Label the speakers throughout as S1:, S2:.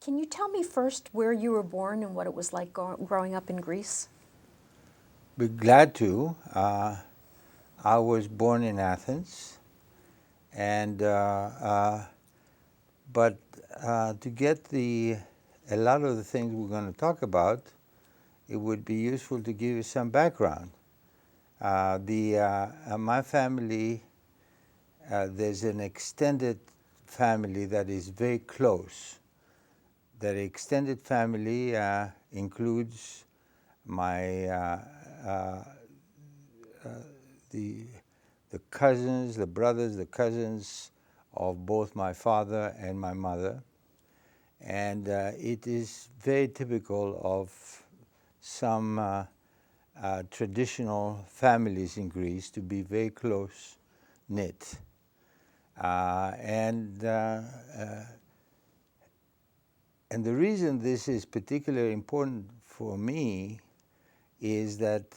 S1: Can you tell me first where you were born and what it was like growing up in Greece?
S2: Be glad to. I was born in Athens, and but to get a lot of the things we're going to talk about, it would be useful to give you some background. My family, there's an extended family that is very close. That extended family includes my the cousins, the brothers, the cousins of both my father and my mother, and it is very typical of some traditional families in Greece to be very close knit, and the reason this is particularly important for me is that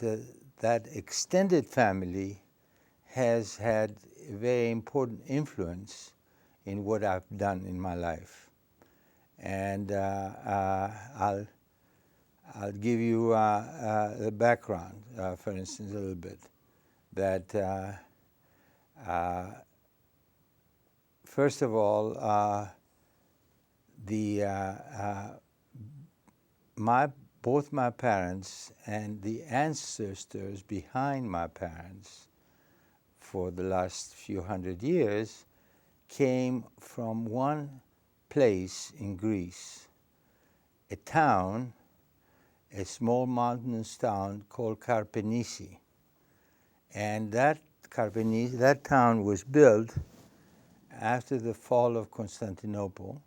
S2: that extended family has had a very important influence in what I've done in my life. And I'll give you the background, for instance, a little bit. That first of all, both my parents and the ancestors behind my parents for the last few hundred years came from one place in Greece, a town, a small mountainous town called Karpenisi. And that town was built after the fall of Constantinople,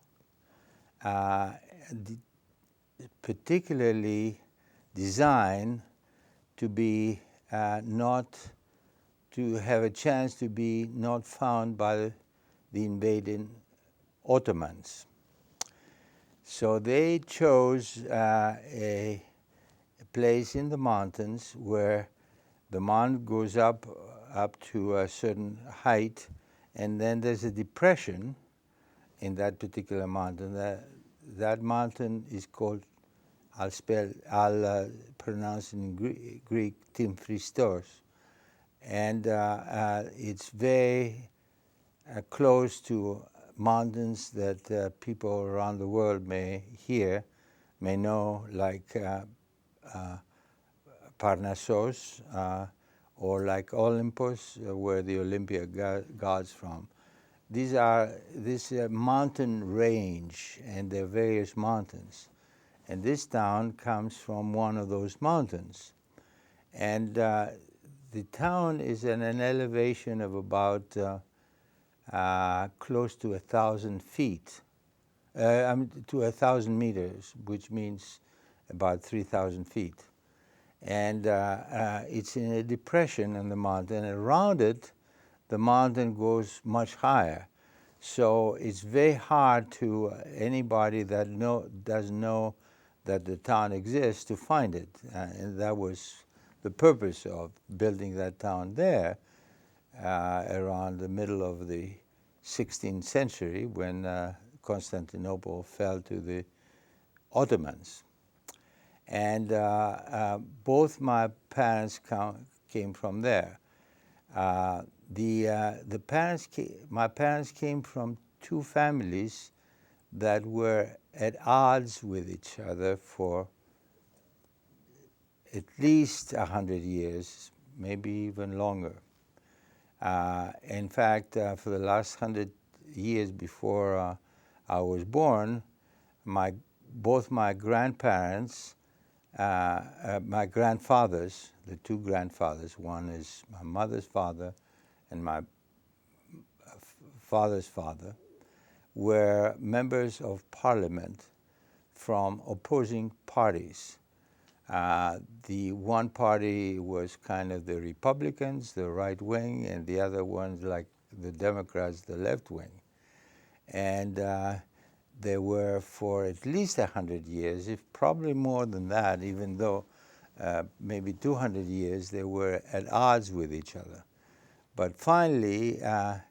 S2: particularly designed to be not to have a chance to be not found by the invading Ottomans. So they chose a place in the mountains where the mountain goes up to a certain height, and then there's a depression in that particular mountain. That mountain is called, I'll pronounce it in Greek, Timphristos. And it's very close to mountains that people around the world may know, like Parnassos, or like Olympus, where the Olympia gods from. This mountain range, and there are various mountains. And this town comes from one of those mountains. And the town is at an elevation of about close to 1,000 feet, to 1,000 meters, which means about 3,000 feet. And it's in a depression in the mountain. And around it, the mountain goes much higher. So it's very hard to anybody that doesn't know that the town exists to find it. And that was the purpose of building that town there around the middle of the 16th century, when Constantinople fell to the Ottomans. And both my parents came from there. My parents came from two families that were at odds with each other for at least 100 years, maybe even longer. In fact, for the last 100 years before I was born, both my grandparents, my grandfathers, the two grandfathers, one is my mother's father and my father's father, were members of parliament from opposing parties. The one party was kind of the Republicans, the right wing, and the other ones, like the Democrats, the left wing. And they were for at least 100 years, if probably more than that, even though maybe 200 years, they were at odds with each other. But finally, a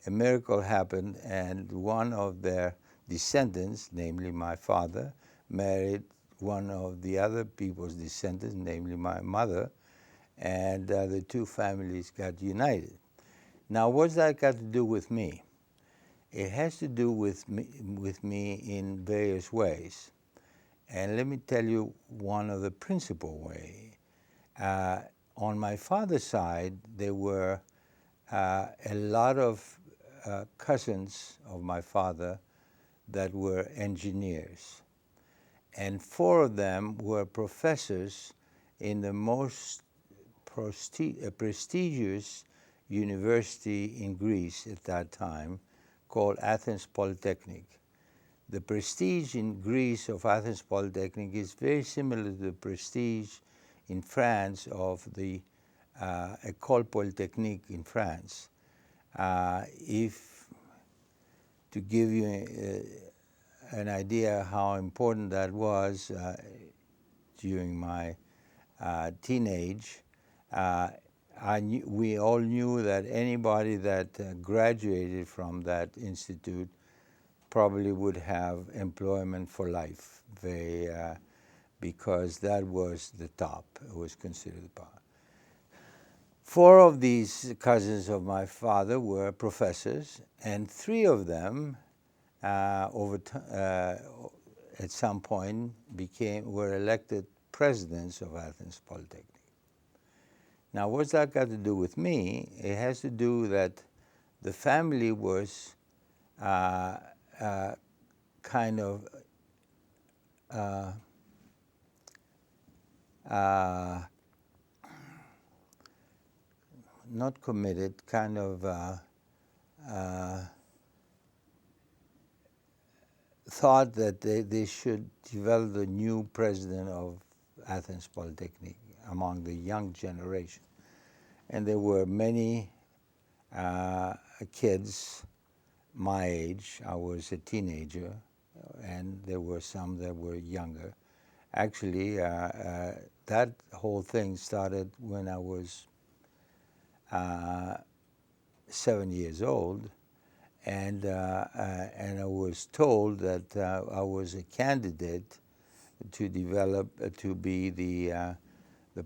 S2: miracle happened, and one of their descendants, namely my father, married one of the other people's descendants, namely my mother, and the two families got united. Now, what's that got to do with me? It has to do with me in various ways. And let me tell you one of the principal ways. On my father's side, there were a lot of cousins of my father that were engineers. And 4 of them were professors in the most prestigious university in Greece at that time, called Athens Polytechnic. The prestige in Greece of Athens Polytechnic is very similar to the prestige in France of the École Polytechnique in France. If to give you an idea how important that was during my teenage, we all knew that anybody that graduated from that institute probably would have employment for life, because that was the top. It was considered the top. 4 of these cousins of my father were professors, and 3 of them, at some point, were elected presidents of Athens Polytechnic. Now, what's that got to do with me? It has to do that the family was kind of not committed, kind of thought that they should develop the new president of Athens Polytechnic among the young generation. And there were many kids my age. I was a teenager, and there were some that were younger. Actually, that whole thing started when I was 7 years old, and I was told that I was a candidate to to be the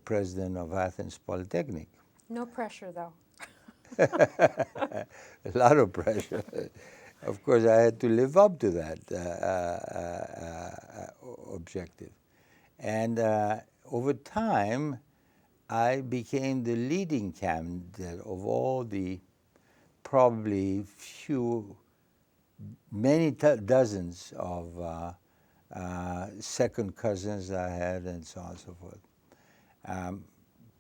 S2: president of Athens Polytechnic.
S1: No pressure, though.
S2: A lot of pressure. Of course, I had to live up to that objective. And over time, I became the leading candidate of all the probably many dozens of second cousins I had, and so on and so forth.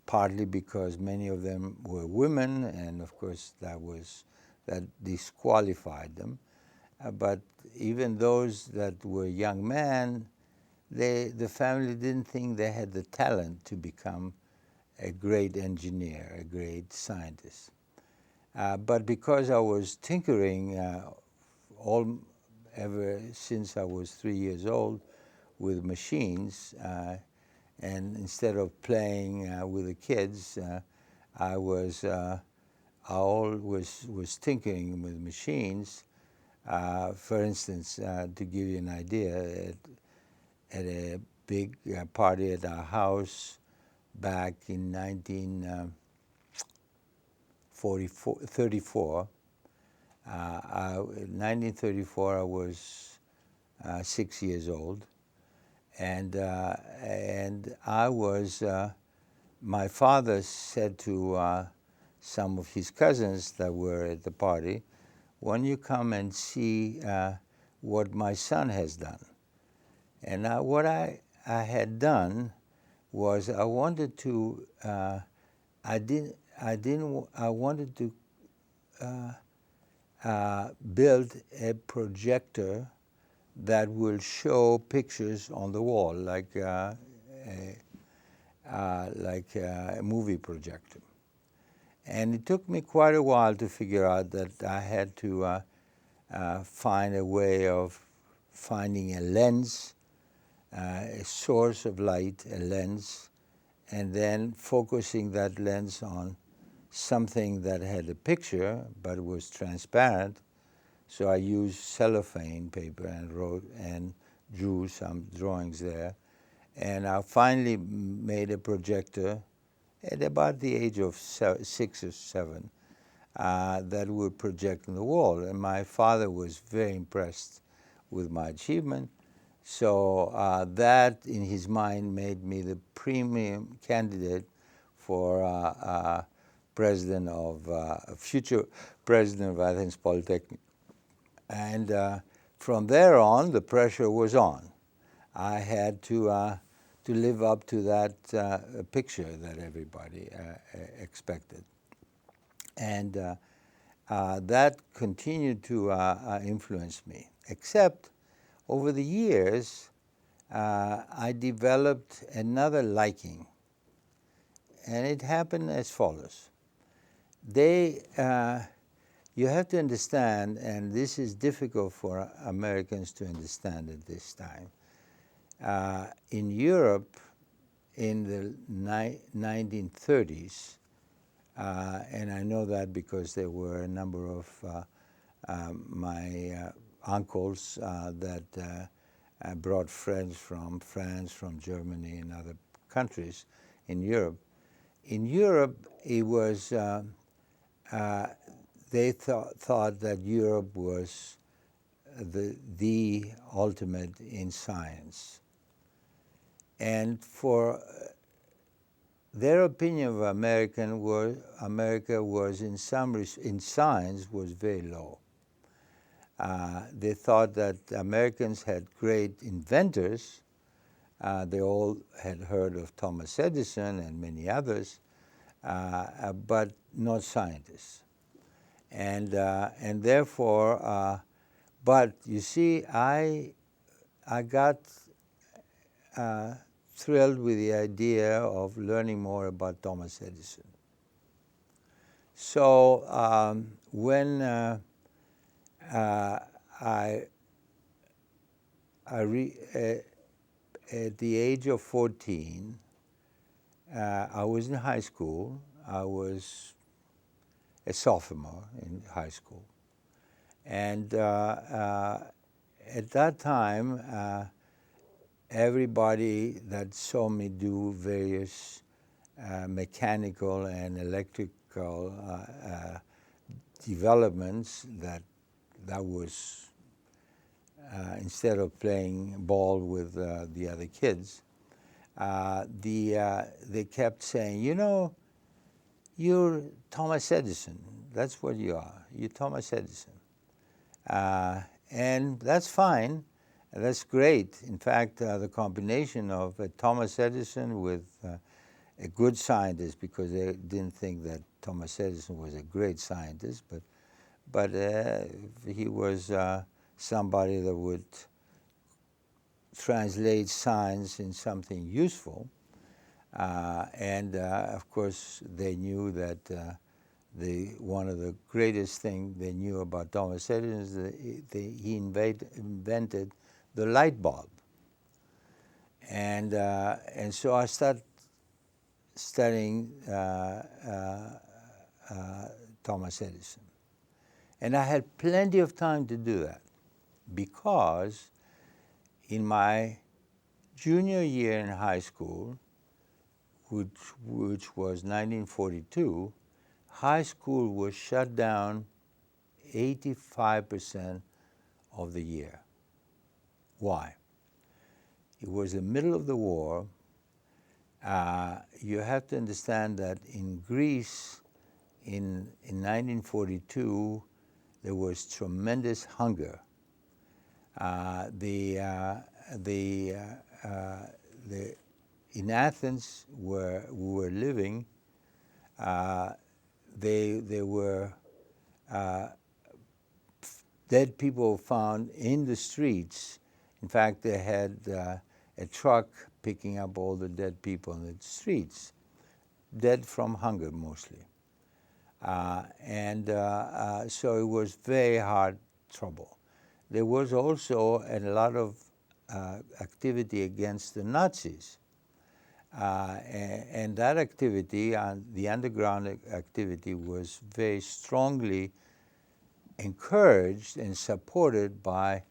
S2: Partly because many of them were women, and of course that disqualified them. But even those that were young men, the family didn't think they had the talent to become a great engineer, a great scientist. But because I was tinkering ever since I was 3 years old with machines, and instead of playing with the kids, I always was tinkering with machines. For instance, to give you an idea, at a big party at our house back in 1934, in 1934 I was 6 years old. And I was, my father said to some of his cousins that were at the party, "Why don't you come and see what my son has done?" And what I had done was I wanted to, build a projector that will show pictures on the wall, like a movie projector. And it took me quite a while to figure out that I had to find a way of finding a lens, a source of light, a lens, and then focusing that lens on something that had a picture but was transparent, So I used cellophane paper and wrote and drew some drawings there. And I finally made a projector at about the age of 6 or 7 that would project on the wall. And my father was very impressed with my achievement. So that, in his mind, made me the premium candidate for president of future president of Athens Polytechnic. And from there on, the pressure was on. I had to live up to that picture that everybody expected. And that continued to influence me, except over the years, I developed another liking, and it happened as follows. You have to understand, and this is difficult for Americans to understand at this time. In Europe, in the 1930s, and I know that because there were a number of my uncles that brought friends from France, from Germany, and other countries in Europe. In Europe, it was they thought that Europe was the ultimate in science, and for their opinion of America was in science was very low. They thought that Americans had great inventors. They all had heard of Thomas Edison and many others, but not scientists. And therefore, but you see, I got thrilled with the idea of learning more about Thomas Edison. So when at the age of 14, I was in high school. I was a sophomore in high school. And at that time, everybody that saw me do various mechanical and electrical developments, that was instead of playing ball with the other kids, they kept saying, you know, you're Thomas Edison. That's what you are. You're Thomas Edison. And that's fine. That's great. In fact, the combination of Thomas Edison with a good scientist, because they didn't think that Thomas Edison was a great scientist, but he was somebody that would translate science in something useful. And of course, they knew that one of the greatest things they knew about Thomas Edison is that he invented the light bulb. And so I started studying Thomas Edison. And I had plenty of time to do that, because in my junior year in high school, which was 1942, high school was shut down 85% of the year. Why? It was the middle of the war. You have to understand that in Greece, in 1942, there was tremendous hunger. In Athens, where we were living, there were dead people found in the streets. In fact, they had a truck picking up all the dead people in the streets, dead from hunger mostly. So it was very hard trouble. There was also a lot of activity against the Nazis. And that activity, the underground activity, was very strongly encouraged and supported by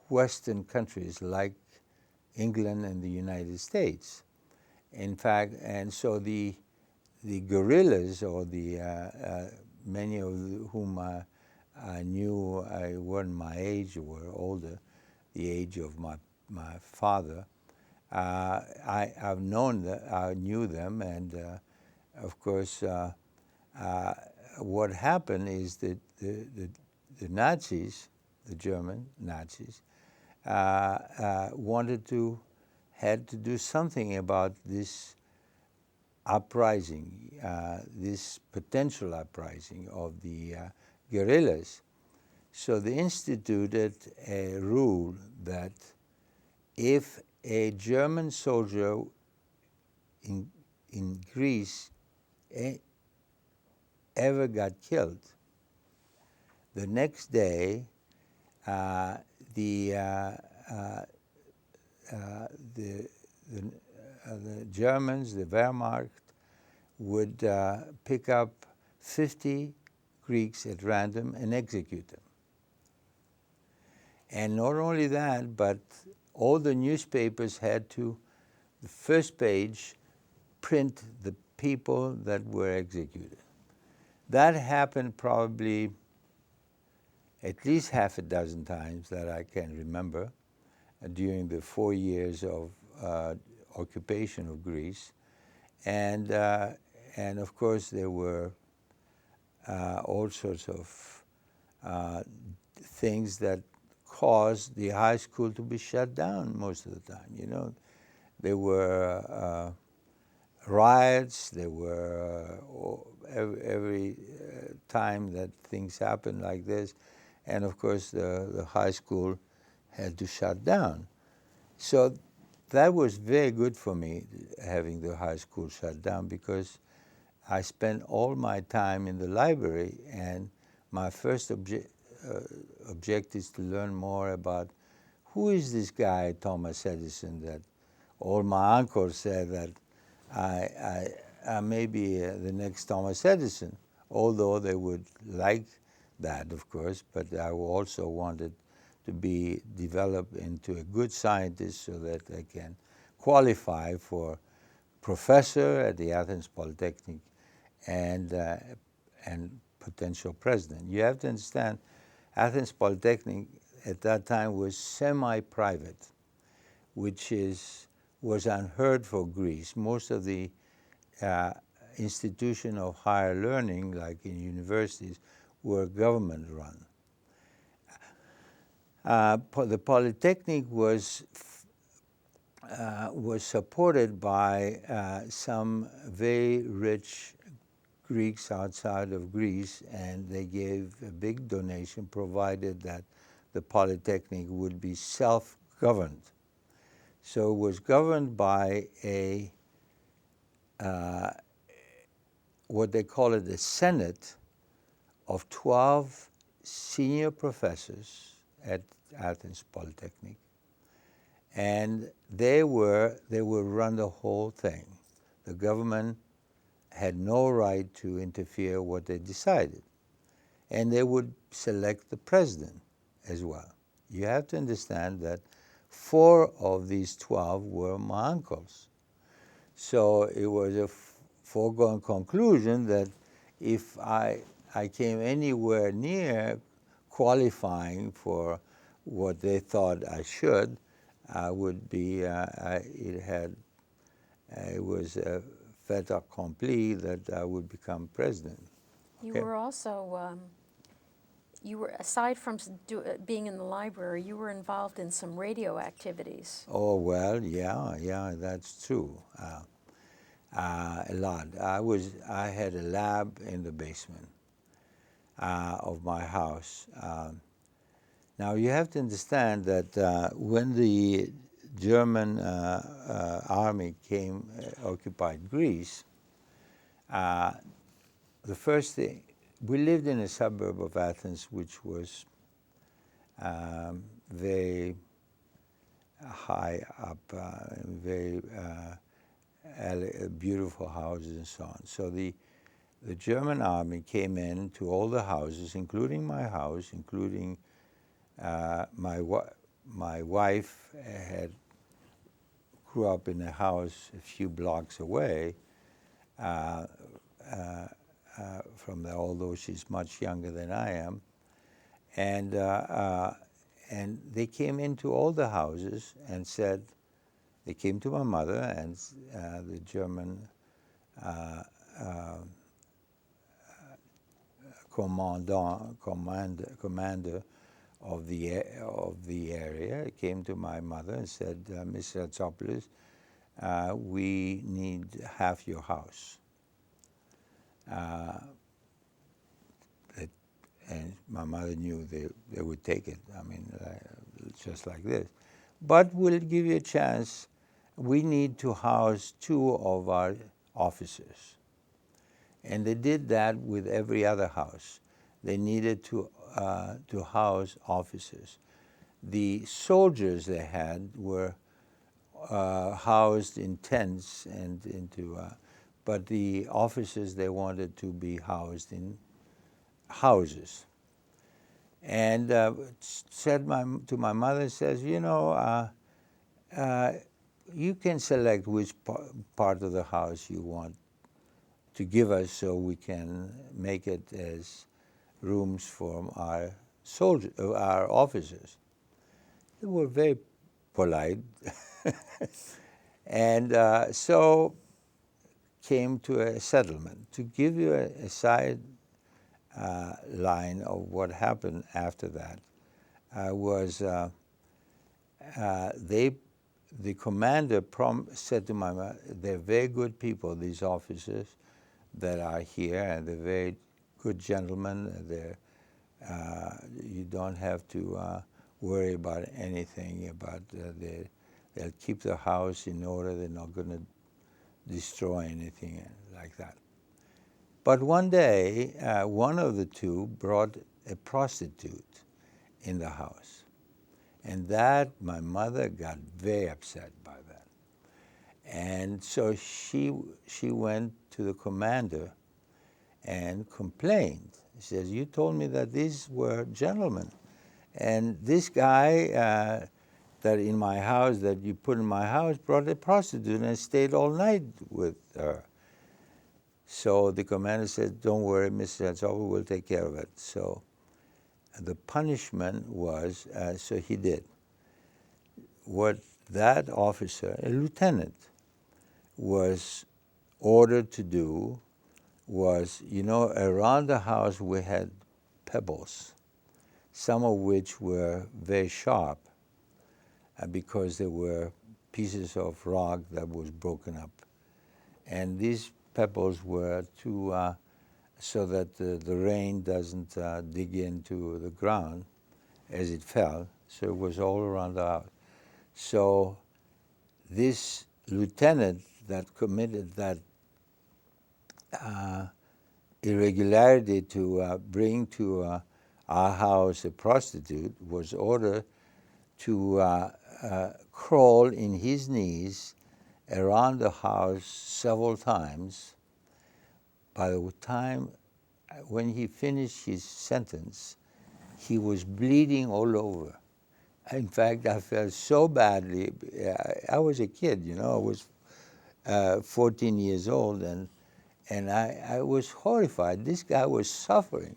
S2: Western countries like England and the United States. In fact, and so the guerrillas, or the many of whom I knew weren't my age, were older, the age of my father. I've known that, I knew them, and of course, what happened is that the Nazis, the German Nazis, had to do something about this uprising, this potential uprising of the guerrillas. So they instituted a rule that if a German soldier in Greece ever got killed, the next day the Germans, the Wehrmacht, would pick up 50 Greeks at random and execute them. And not only that, but all the newspapers had to, the first page, print the people that were executed. That happened probably at least half a dozen times that I can remember during the 4 years of occupation of Greece. And of course there were all sorts of things that caused the high school to be shut down most of the time. You know, there were riots. There were every time that things happened like this, and of course the high school had to shut down. So that was very good for me, having the high school shut down, because I spent all my time in the library, and my first object is to learn more about who is this guy, Thomas Edison, that all my uncles said that I may be the next Thomas Edison, although they would like that, of course, but I also wanted to be developed into a good scientist so that I can qualify for professor at the Athens Polytechnic and potential president. You have to understand, Athens Polytechnic at that time was semi-private, which was unheard for Greece. Most of the institutions of higher learning, like in universities, were government run. The Polytechnic was supported by some very rich Greeks outside of Greece, and they gave a big donation provided that the Polytechnic would be self-governed. So it was governed by a what they call it, a senate of 12 senior professors at Athens Polytechnic, and they would run the whole thing. The government had no right to interfere what they decided, and they would select the president as well. You have to understand that 4 of these 12 were my uncles. So it was a foregone conclusion that if I came anywhere near qualifying for what they thought I should, I would be, it was a fait accompli that I would become president.
S1: You
S2: Okay.
S1: were also, aside from being in the library, you were involved in some radio activities.
S2: Oh, well, yeah, that's true. A lot. I had a lab in the basement of my house. Now you have to understand that when the German army occupied Greece, the first thing, we lived in a suburb of Athens which was very high up, very beautiful houses and so on. So the the German army came in to all the houses, including my house, including my wife grew up in a house a few blocks away from there, although she's much younger than I am. And they came into all the houses and said, they came to my mother and the German commander of the area came to my mother and said, Mr. Hatsopoulos, we need half your house. And my mother knew they would take it, I mean, just like this. But we'll give you a chance. We need to house 2 of our officers. And they did that with every other house. They needed to house officers. The soldiers they had were housed in tents and but the officers they wanted to be housed in houses. And said to my mother, says, you know, you can select which part of the house you want to give us so we can make it as rooms for our soldiers, our officers. They were very polite. And so came to a settlement. To give you a side line of what happened after that was the commander said to my mother, they're very good people, these officers that are here, and they're very good gentlemen. You don't have to worry about anything, about they'll keep the house in order, they're not going to destroy anything like that. But one day, one of the 2 brought a prostitute in the house. And that, my mother got very upset by that. And so she went to the commander and complained. She says, you told me that these were gentlemen. And this guy that in my house, that you put in my house, brought a prostitute and stayed all night with her. So the commander said, don't worry, Mr. Hatsopoulos, we'll take care of it. So the punishment was, so he did. What that officer, a lieutenant, was ordered to do was, you know, around the house we had pebbles, some of which were very sharp because they were pieces of rock that was broken up. And these pebbles were to so that the rain doesn't dig into the ground as it fell. So it was all around the house. So this lieutenant that committed that irregularity to bring to our house a prostitute was ordered to crawl in his knees around the house several times. By the time when he finished his sentence, he was bleeding all over. In fact, I felt so badly. I was a kid, you know, I was 14 years old, and I was horrified. This guy was suffering.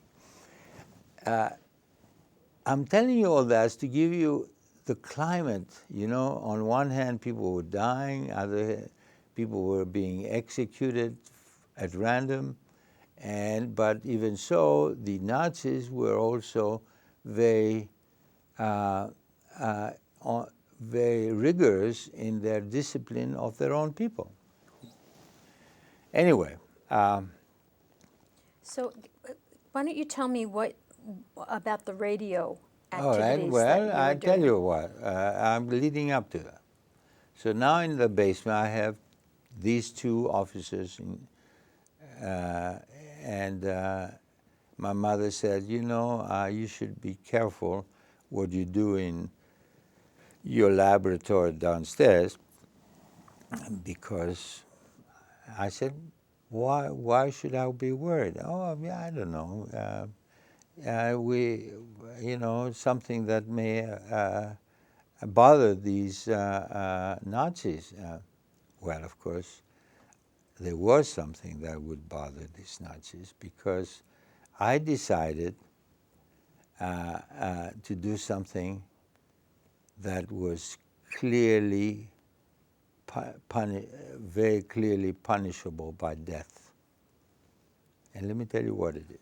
S2: I'm telling you all that to give you the climate, you know. On one hand, people were dying, other people were being executed at random, but even so, the Nazis were also very very rigorous in their discipline of their own people. Anyway.
S1: So why don't you tell me what about the radio activities?
S2: All right, well, I tell you what, I'm leading up to that. So now in the basement, I have these 2 officers, and my mother said, you know, you should be careful what you do in your laboratory downstairs, because I said, why should I be worried? Oh, yeah, I don't know. Something that may bother these Nazis. Well, of course, there was something that would bother these Nazis because I decided to do something that was clearly, very clearly punishable by death. And let me tell you what it is.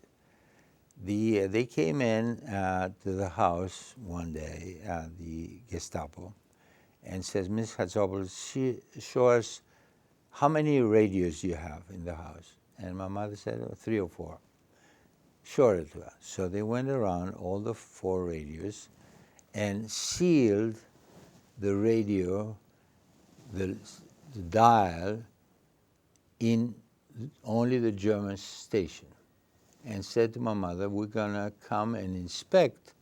S2: They came in to the house one day, the Gestapo, and says, Miss Hatsopoulos, show us how many radios you have in the house. And my mother said, 3 or 4. Show it to us. So they went around all the 4 radios and sealed the radio, the dial, in only the German station, and said to my mother, we're going to come and inspect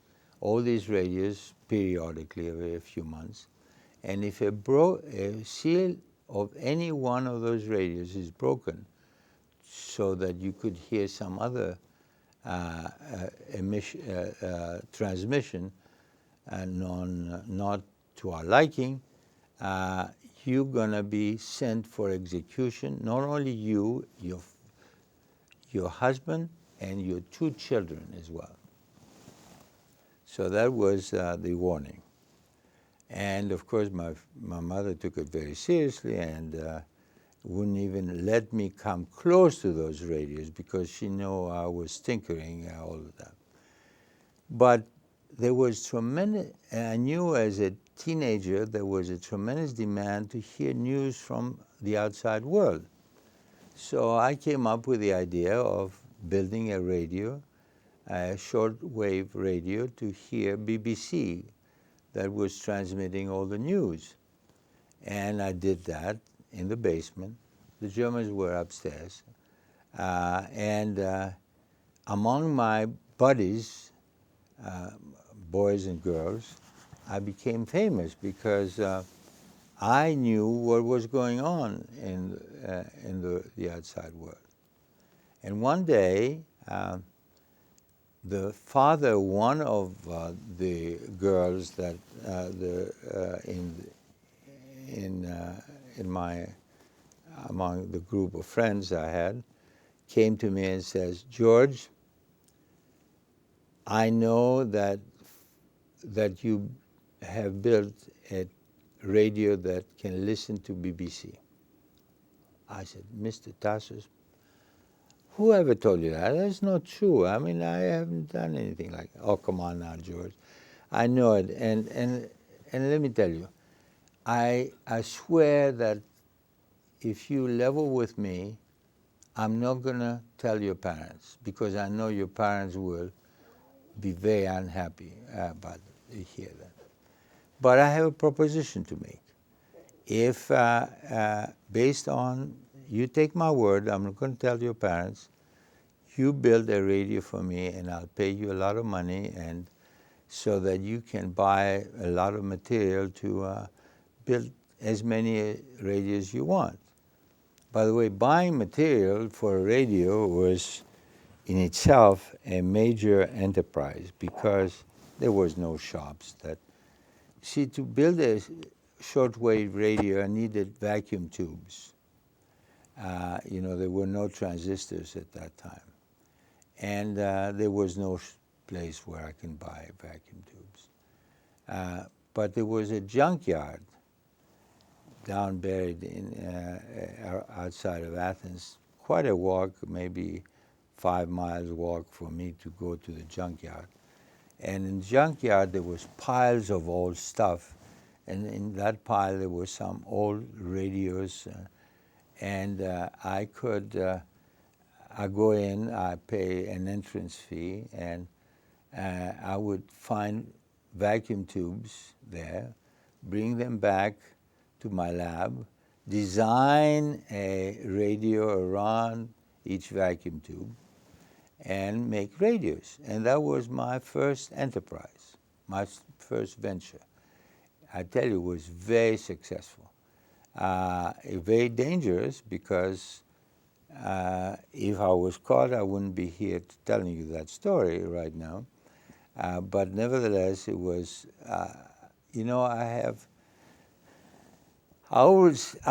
S2: all these radios periodically every few months. And if a seal of any one of those radios is broken so that you could hear some other transmission and not to our liking, you're going to be sent for execution, not only you, your husband, and your 2 children as well. So that was the warning. And of course, my mother took it very seriously and wouldn't even let me come close to those radios because she knew I was tinkering all of that. But there was tremendous, I knew as a teenager there was a tremendous demand to hear news from the outside world. So I came up with the idea of building a radio, a shortwave radio, to hear BBC that was transmitting all the news. And I did that in the basement. The Germans were upstairs. Among my buddies, boys and girls, I became famous because I knew what was going on in the outside world. And one day, the father of one of the girls that among the group of friends I had, came to me and says, George, I know that you have built a radio that can listen to BBC. I said, Mr. Tassos, whoever told you that? That's not true. I mean, I haven't done anything like that. Oh, come on now, George. I know it. And let me tell you, I swear that if you level with me, I'm not going to tell your parents because I know your parents will be very unhappy about it, hear that. But I have a proposition to make. If, based on, you take my word, I'm not going to tell your parents, you build a radio for me and I'll pay you a lot of money and so that you can buy a lot of material to build as many radios you want. By the way, buying material for a radio was in itself a major enterprise because there was no shops that. See, to build a shortwave radio, I needed vacuum tubes. There were no transistors at that time. And there was no place where I can buy vacuum tubes. But there was a junkyard down buried outside of Athens, quite a walk, maybe 5 miles walk for me to go to the junkyard. And in the junkyard there was piles of old stuff, and in that pile there were some old radios, and I go in, I pay an entrance fee, and I would find vacuum tubes there, bring them back to my lab, design a radio around each vacuum tube, and make radios. And that was my first enterprise, my first venture. I tell you, it was very successful. Very dangerous because If I was caught, I wouldn't be here telling you that story right now. But nevertheless, it was, you know, I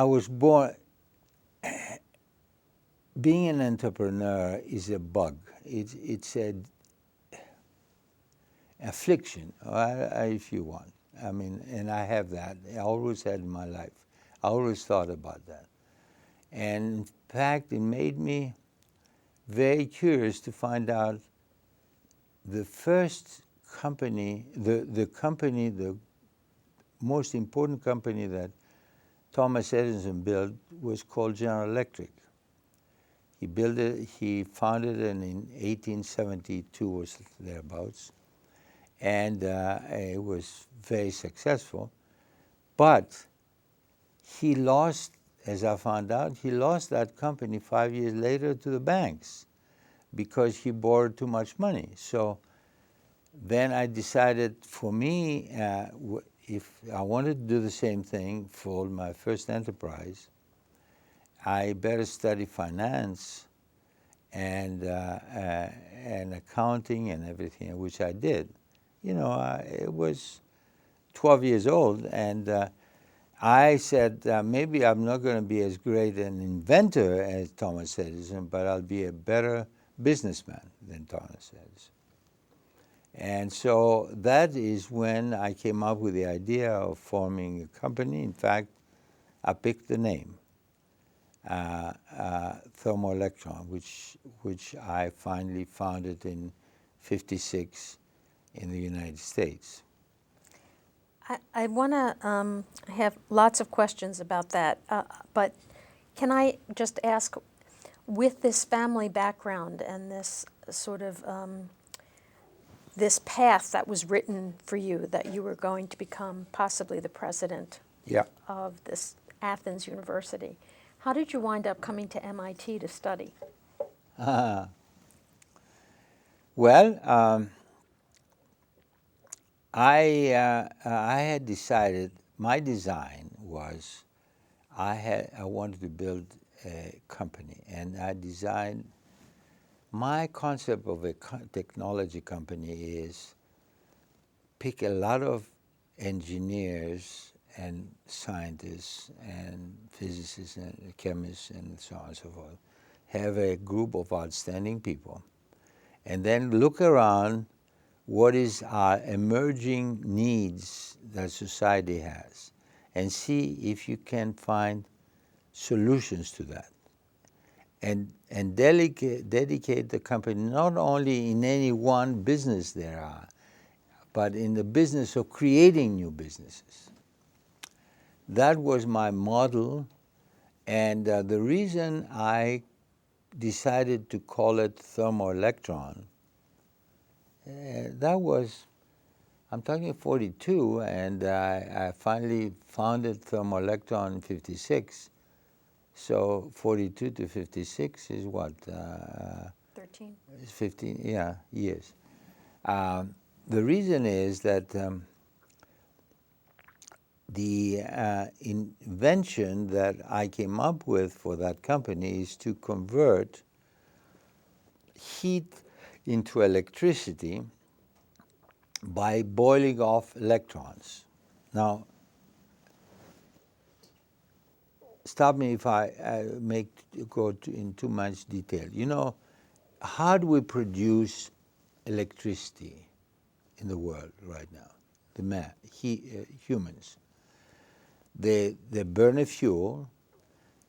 S2: was born, being an entrepreneur is a bug. It's an affliction, if you want. I mean, and I have that. I always had in my life. I always thought about that. And in fact, it made me very curious to find out the first company, the most important company that Thomas Edison built was called General Electric. He built it, he founded it in 1872 or thereabouts, and it was very successful. But he lost, as I found out, he lost that company 5 years later to the banks because he borrowed too much money. So then I decided, for me, if I wanted to do the same thing for my first enterprise, I better study finance and accounting and everything, which I did. You know, it was 12 years old, and I said, maybe I'm not going to be as great an inventor as Thomas Edison, but I'll be a better businessman than Thomas Edison. And so that is when I came up with the idea of forming a company. In fact, I picked the name, Thermo Electron, which I finally founded in '56 in the United States.
S1: I want to have lots of questions about that, but can I just ask, with this family background and this sort of this path that was written for you, that you were going to become possibly the president of this Athens University, how did you wind up coming to MIT to study?
S2: Well, I had decided, my design was, I wanted to build a company, and I designed, my concept of a technology company is pick a lot of engineers and scientists and physicists and chemists and so on and so forth, have a group of outstanding people, and then look around what is our emerging needs that society has, and see if you can find solutions to that. And dedicate the company not only in any one business there are, but in the business of creating new businesses. That was my model, and the reason I decided to call it Thermo Electron, that was, I'm talking 42, and I finally founded Thermo Electron in '56. So 42 to 56 is what?
S1: 13.
S2: It's 15, yeah, years. The reason is that the invention that I came up with for that company is to convert heat into electricity by boiling off electrons. Now, stop me if I go in too much detail. You know, how do we produce electricity in the world right now? Humans. They burn a fuel,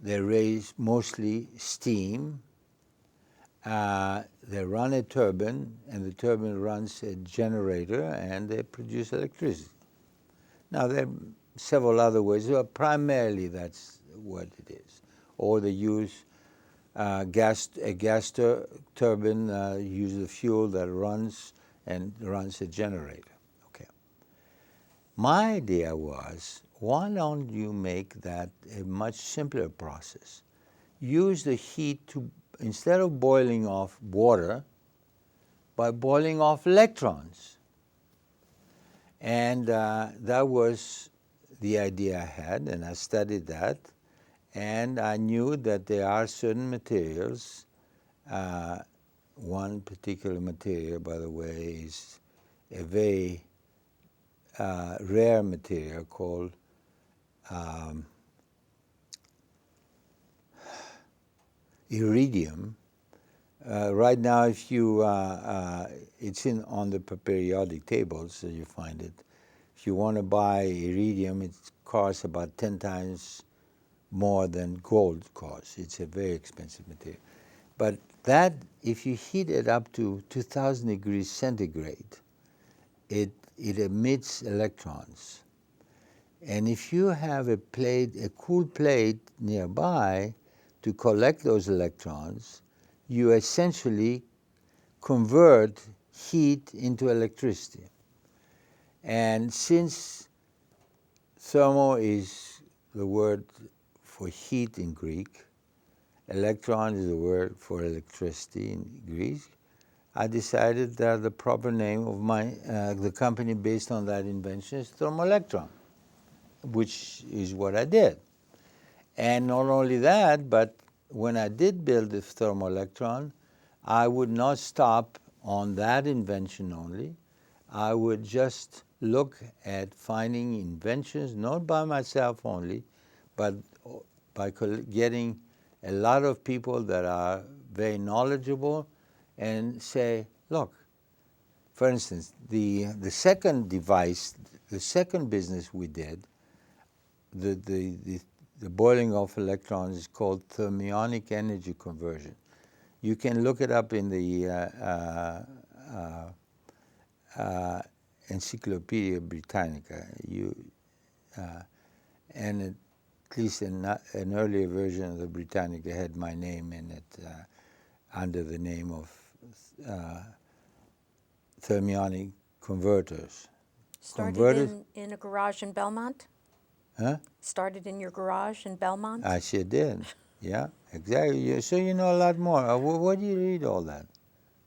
S2: they raise mostly steam, they run a turbine, and the turbine runs a generator, and they produce electricity. Now, there are several other ways, but primarily that's what it is. Or they use a gas turbine, uses a fuel that runs a generator. Okay. My idea was, why don't you make that a much simpler process? Use the heat to, instead of boiling off water, by boiling off electrons. And that was the idea I had, and I studied that. And I knew that there are certain materials. One particular material, by the way, is a very rare material called iridium. Right now, if you, it's on the periodic table, so you find it. If you want to buy iridium, it costs about 10 times more than gold costs. It's a very expensive material. But that, if you heat it up to 2,000 degrees centigrade, it emits electrons. And if you have a cool plate nearby to collect those electrons, you essentially convert heat into electricity. And since thermo is the word for heat in Greek, electron is the word for electricity in Greek, I decided that the proper name of the company based on that invention is Thermo Electron, which is what I did. And not only that, but when I did build the Thermo Electron, I would not stop on that invention only. I would just look at finding inventions, not by myself only, but by getting a lot of people that are very knowledgeable and say, look, for instance, the second device, the second business we did, the boiling of electrons is called thermionic energy conversion. You can look it up in the Encyclopedia Britannica. And at least an earlier version of the Britannica had my name in it under the name of thermionic converters.
S1: Started in a garage in Belmont?
S2: Huh?
S1: Started in your garage in Belmont?
S2: I sure did. Yeah, exactly. So you know a lot more. Where do you read all that?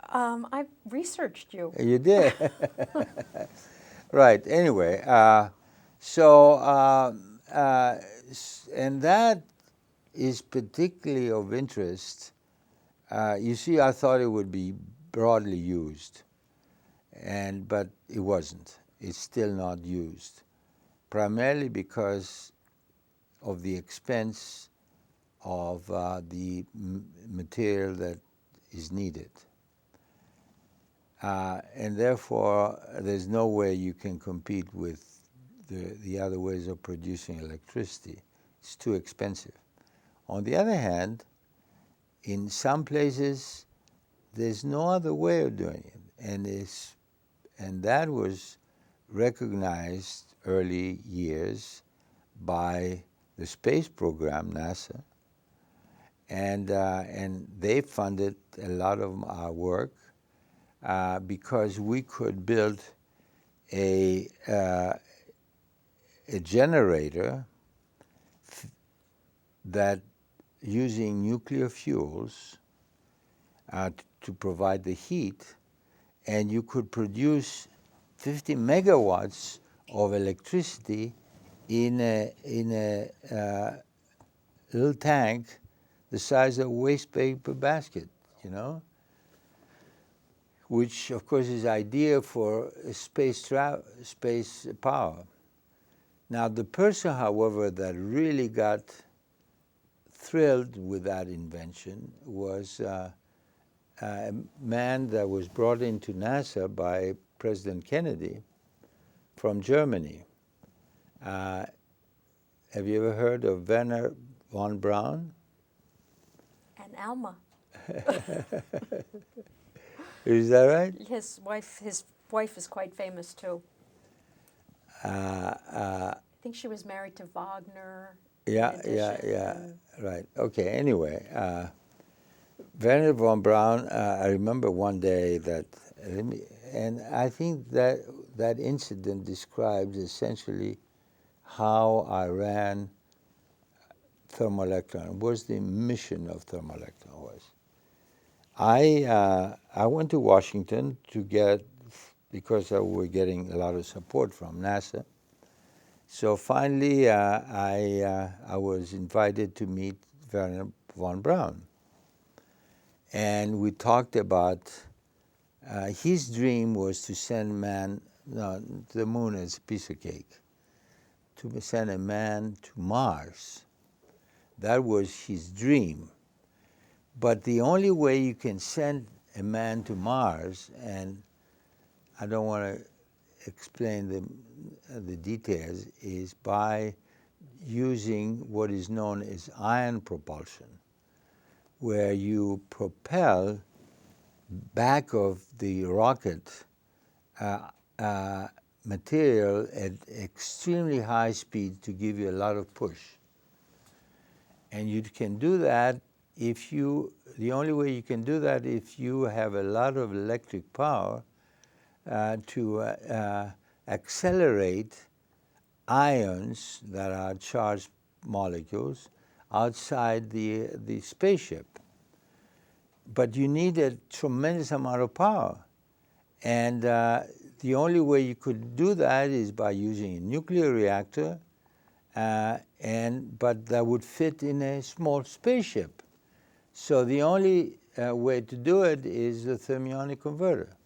S1: I researched you.
S2: You did. Right. Anyway, and that is particularly of interest. You see, I thought it would be broadly used, but it wasn't. It's still not used, primarily because of the expense of the material that is needed. And therefore, there's no way you can compete with the other ways of producing electricity. It's too expensive. On the other hand, in some places, there's no other way of doing it. And that was recognized early years by the space program, NASA, and they funded a lot of our work because we could build a generator that using nuclear fuels to provide the heat, and you could produce 50 megawatts of electricity in a little tank the size of a waste paper basket, which of course is ideal for space power. Now the person, however, that really got thrilled with that invention was a man that was brought into NASA by President Kennedy from Germany. Have you ever heard of Werner von Braun?
S1: And Alma.
S2: Is that right?
S1: His wife is quite famous too. I think she was married to Wagner.
S2: Yeah, right. Okay, anyway, Werner von Braun, I remember one day that, and I think that incident describes essentially how I ran Thermo Electron. What the mission of Thermo Electron was. I went to Washington to get, because we were getting a lot of support from NASA, So finally, I was invited to meet Werner von Braun. And we talked about his dream was to send man, no, the moon is a piece of cake, to send a man to Mars. That was his dream. But the only way you can send a man to Mars, and I don't want to explain the details, is by using what is known as ion propulsion, where you propel back of the rocket material at extremely high speed to give you a lot of push. And you can do that the only way you can do that if you have a lot of electric power to accelerate ions that are charged molecules outside the spaceship. But you need a tremendous amount of power. And the only way you could do that is by using a nuclear reactor, but that would fit in a small spaceship. So the only way to do it is the thermionic converter.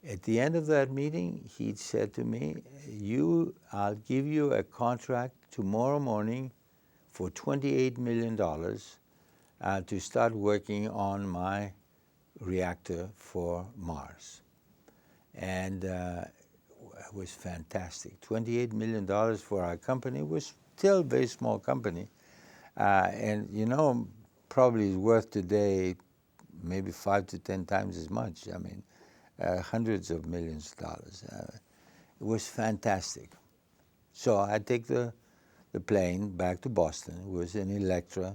S2: At the end of that meeting, he said to me, I'll give you a contract tomorrow morning for $28 million to start working on my reactor for Mars. And it was fantastic. $28 million for our company. It was still a very small company. And probably is worth today maybe 5 to 10 times as much. I mean, hundreds of millions of dollars. It was fantastic. So I take the plane back to Boston. It was an Electra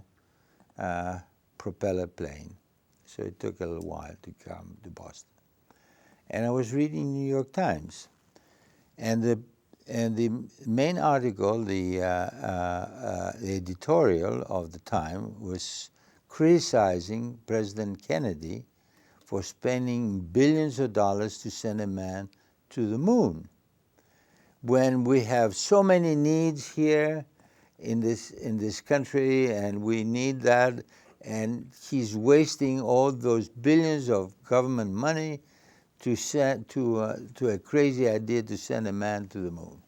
S2: propeller plane. So it took a little while to come to Boston. And I was reading New York Times. And the main article, the editorial of the time, was criticizing President Kennedy for spending billions of dollars to send a man to the moon, when we have so many needs here in this country, and we need that, and he's wasting all those billions of government money to a crazy idea to send a man to the moon.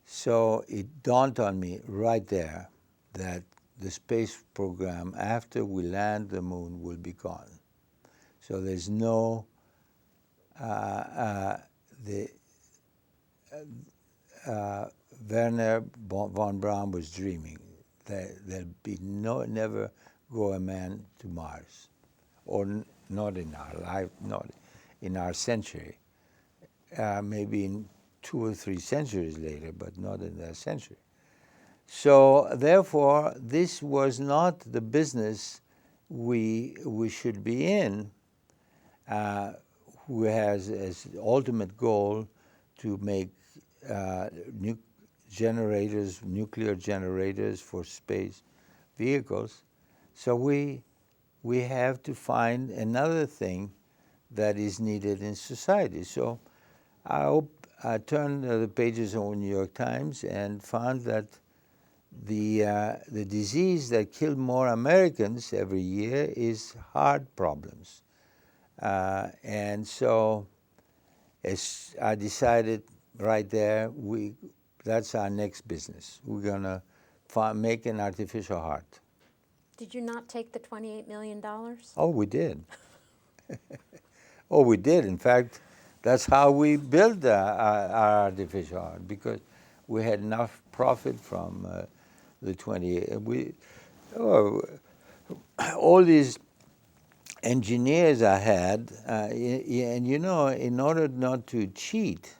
S2: So it dawned on me right there that the space program, after we land the moon, will be gone. So there's no Werner von Braun was dreaming that there'll be never go a man to Mars, or not in our life, not in our century. Maybe in 2 or 3 centuries later, but not in that century. So therefore, this was not the business we should be in, who has as ultimate goal to make nuclear generators for space vehicles. So we have to find another thing that is needed in society. So I turned the pages of the New York Times and found that the disease that killed more Americans every year is heart problems. And so I decided right there, that's our next business. We're going to make an artificial heart.
S1: Did you not take the $28 million?
S2: Oh, we did. Oh, we did. In fact, that's how we built our artificial heart, because we had enough profit from the 28. All these engineers I had, and in order not to cheat,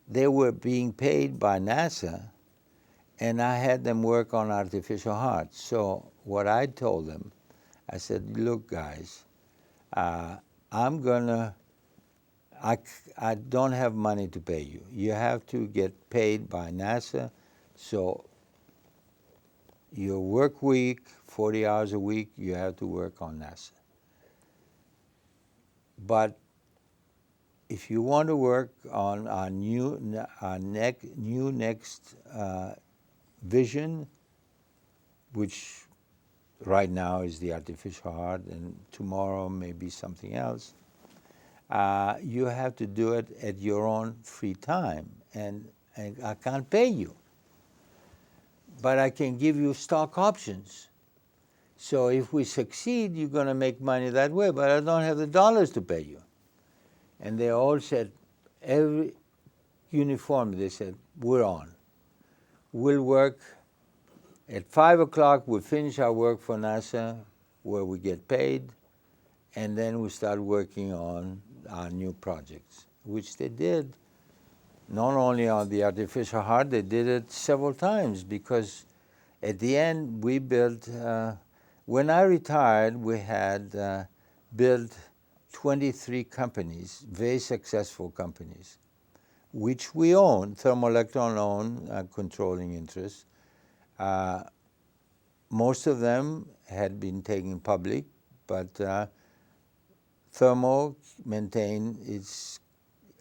S2: they were being paid by NASA, and I had them work on artificial hearts. So what I told them, I said, look, guys, I don't have money to pay you. You have to get paid by NASA. So your work week, 40 hours a week, you have to work on NASA. But if you want to work on our next vision, which right now is the artificial heart, and tomorrow may be something else, you have to do it at your own free time, and I can't pay you, but I can give you stock options. So if we succeed, you're going to make money that way, but I don't have the dollars to pay you. And they all said, every uniform, they said, we're on. We'll work at 5 o'clock, we'll finish our work for NASA, where we get paid, and then we start working on our new projects, which they did. Not only on the artificial heart, they did it several times, because at the end we built, when I retired, we had built 23 companies, very successful companies, which we own. Thermo Electron owned controlling interests. Most of them had been taken public, but Thermo maintained its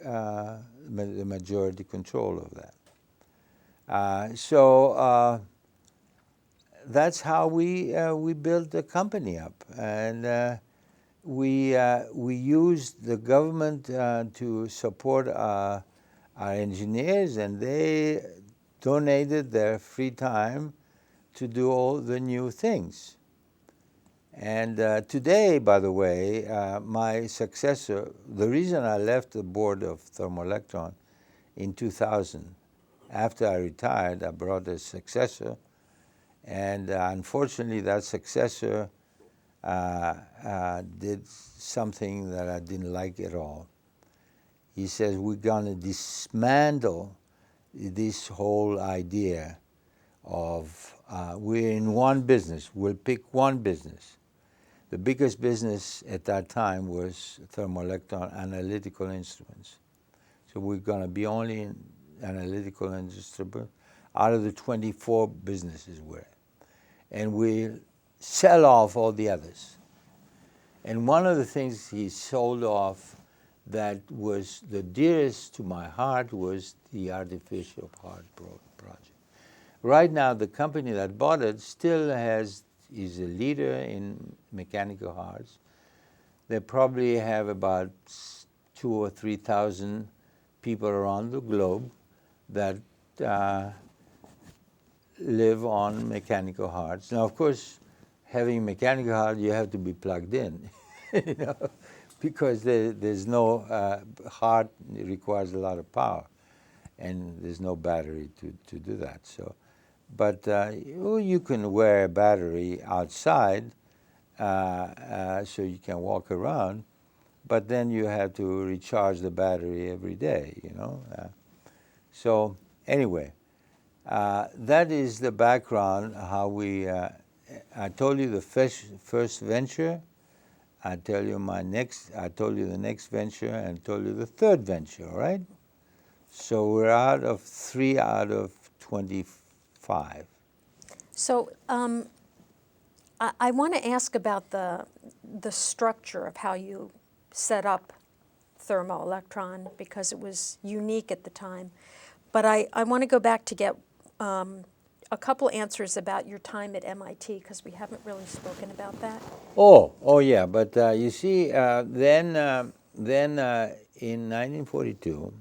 S2: the majority control of that. So that's how we built the company up, and we used the government to support our engineers, and they donated their free time to do all the new things. And today, by the way, my successor, the reason I left the board of Thermo Electron in 2000, after I retired, I brought a successor, and unfortunately that successor did something that I didn't like at all. He says, we're going to dismantle this whole idea of we're in one business, we'll pick one business. The biggest business at that time was Thermo Electron Analytical Instruments. So we're going to be only in analytical instruments out of the 24 businesses we're in. And we'll sell off all the others. And one of the things he sold off that was the dearest to my heart was the artificial heart project. Right now, the company that bought it still is a leader in mechanical hearts. They probably have about 2,000 or 3,000 people around the globe that live on mechanical hearts. Now, of course, having mechanical heart, you have to be plugged in, you know, because there's no heart requires a lot of power, and there's no battery to do that. So, but you can wear a battery outside, so you can walk around, but then you have to recharge the battery every day, you know. So anyway, that is the background, how we, I told you the first venture, I told you the next venture, and told you the third venture, all right? So we're out of 3 out of 25.
S1: So I want to ask about the structure of how you set up Thermo Electron, because it was unique at the time. But I want to go back to get a couple answers about your time at MIT, because we haven't really spoken about that.
S2: Oh yeah, but you see, then in 1942,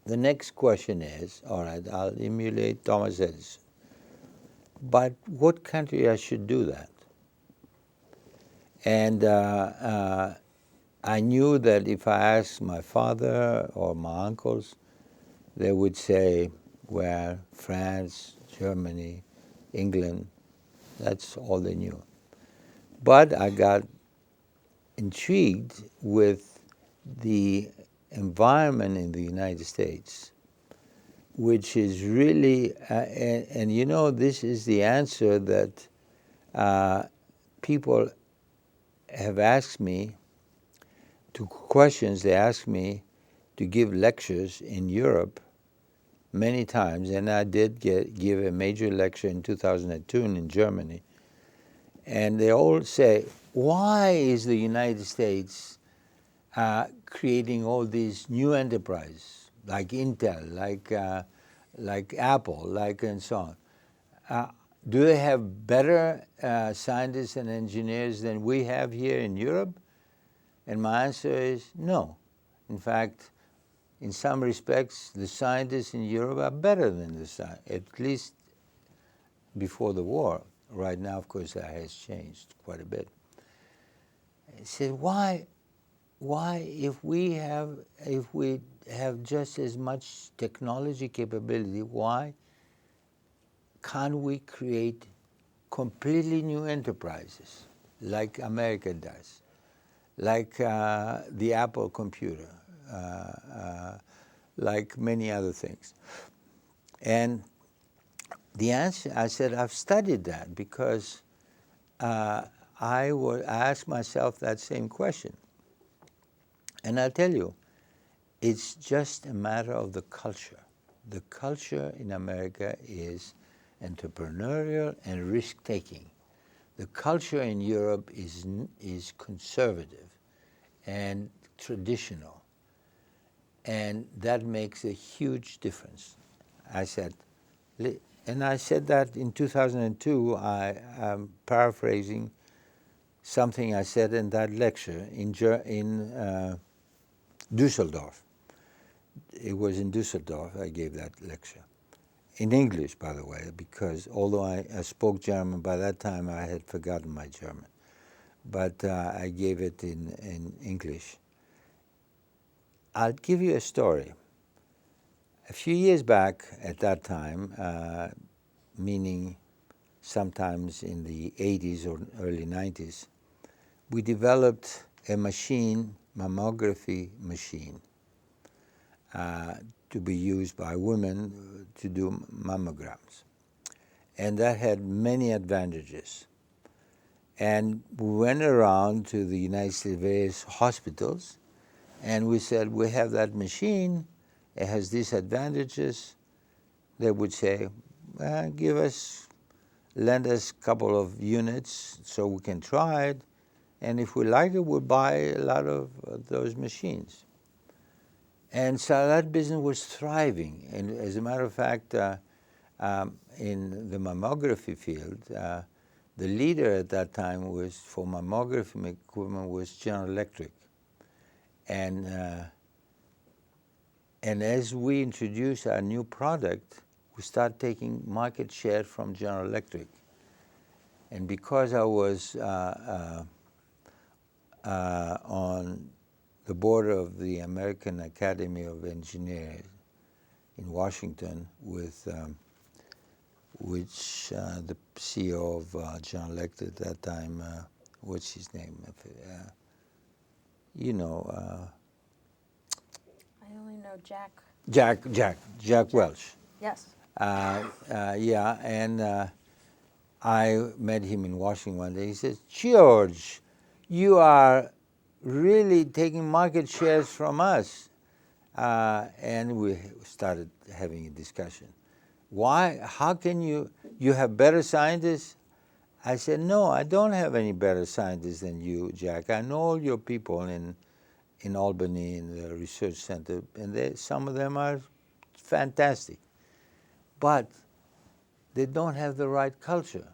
S2: the next question is, all right, I'll emulate Thomas Edison, but what country I should do that? And I knew that if I asked my father or my uncles, they would say, well, France, Germany, England, that's all they knew. But I got intrigued with the environment in the United States, which is really, and you know, this is the answer that people have asked me to questions. They asked me to give lectures in Europe many times, and I did give a major lecture in 2002 in Germany. And they all say, why is the United States creating all these new enterprises like Intel, like Apple, and so on. Do they have better scientists and engineers than we have here in Europe? And my answer is no. In fact, in some respects, the scientists in Europe are better than the scientists, at least before the war. Right now, of course, that has changed quite a bit. I said, why, if we have just as much technology capability, why can't we create completely new enterprises like America does, like the Apple computer, like many other things? And the answer, I said, I've studied that because I asked myself that same question. And I'll tell you, it's just a matter of the culture. The culture in America is entrepreneurial and risk-taking. The culture in Europe is conservative and traditional, and that makes a huge difference. I said, and I said that in 2002. I'm paraphrasing something I said in that lecture in Düsseldorf. It was in Düsseldorf I gave that lecture. In English, by the way, because although I spoke German, by that time I had forgotten my German. But I gave it in English. I'll give you a story. A few years back at that time, meaning sometimes in the 80s or early 90s, we developed a machine, mammography machine, to be used by women to do mammograms. And that had many advantages. And we went around to the United States various hospitals, and we said, we have that machine, it has these advantages. They would say, lend us a couple of units so we can try it, and if we like it, we'll buy a lot of those machines. And so that business was thriving. And as a matter of fact, in the mammography field, the leader at that time was, for mammography equipment, was General Electric. And as we introduced our new product, we started taking market share from General Electric. And because I was on the board of the American Academy of Engineers in Washington, with which the CEO of General Electric at that time, what's his name?
S1: I only know Jack.
S2: Jack Welch.
S1: Yes.
S2: Yeah, and I met him in Washington one day. He says, George, you are really taking market shares from us. And we started having a discussion. Why? How can you have better scientists? I said, no, I don't have any better scientists than you, Jack. I know all your people in Albany, in the research center, and some of them are fantastic. But they don't have the right culture.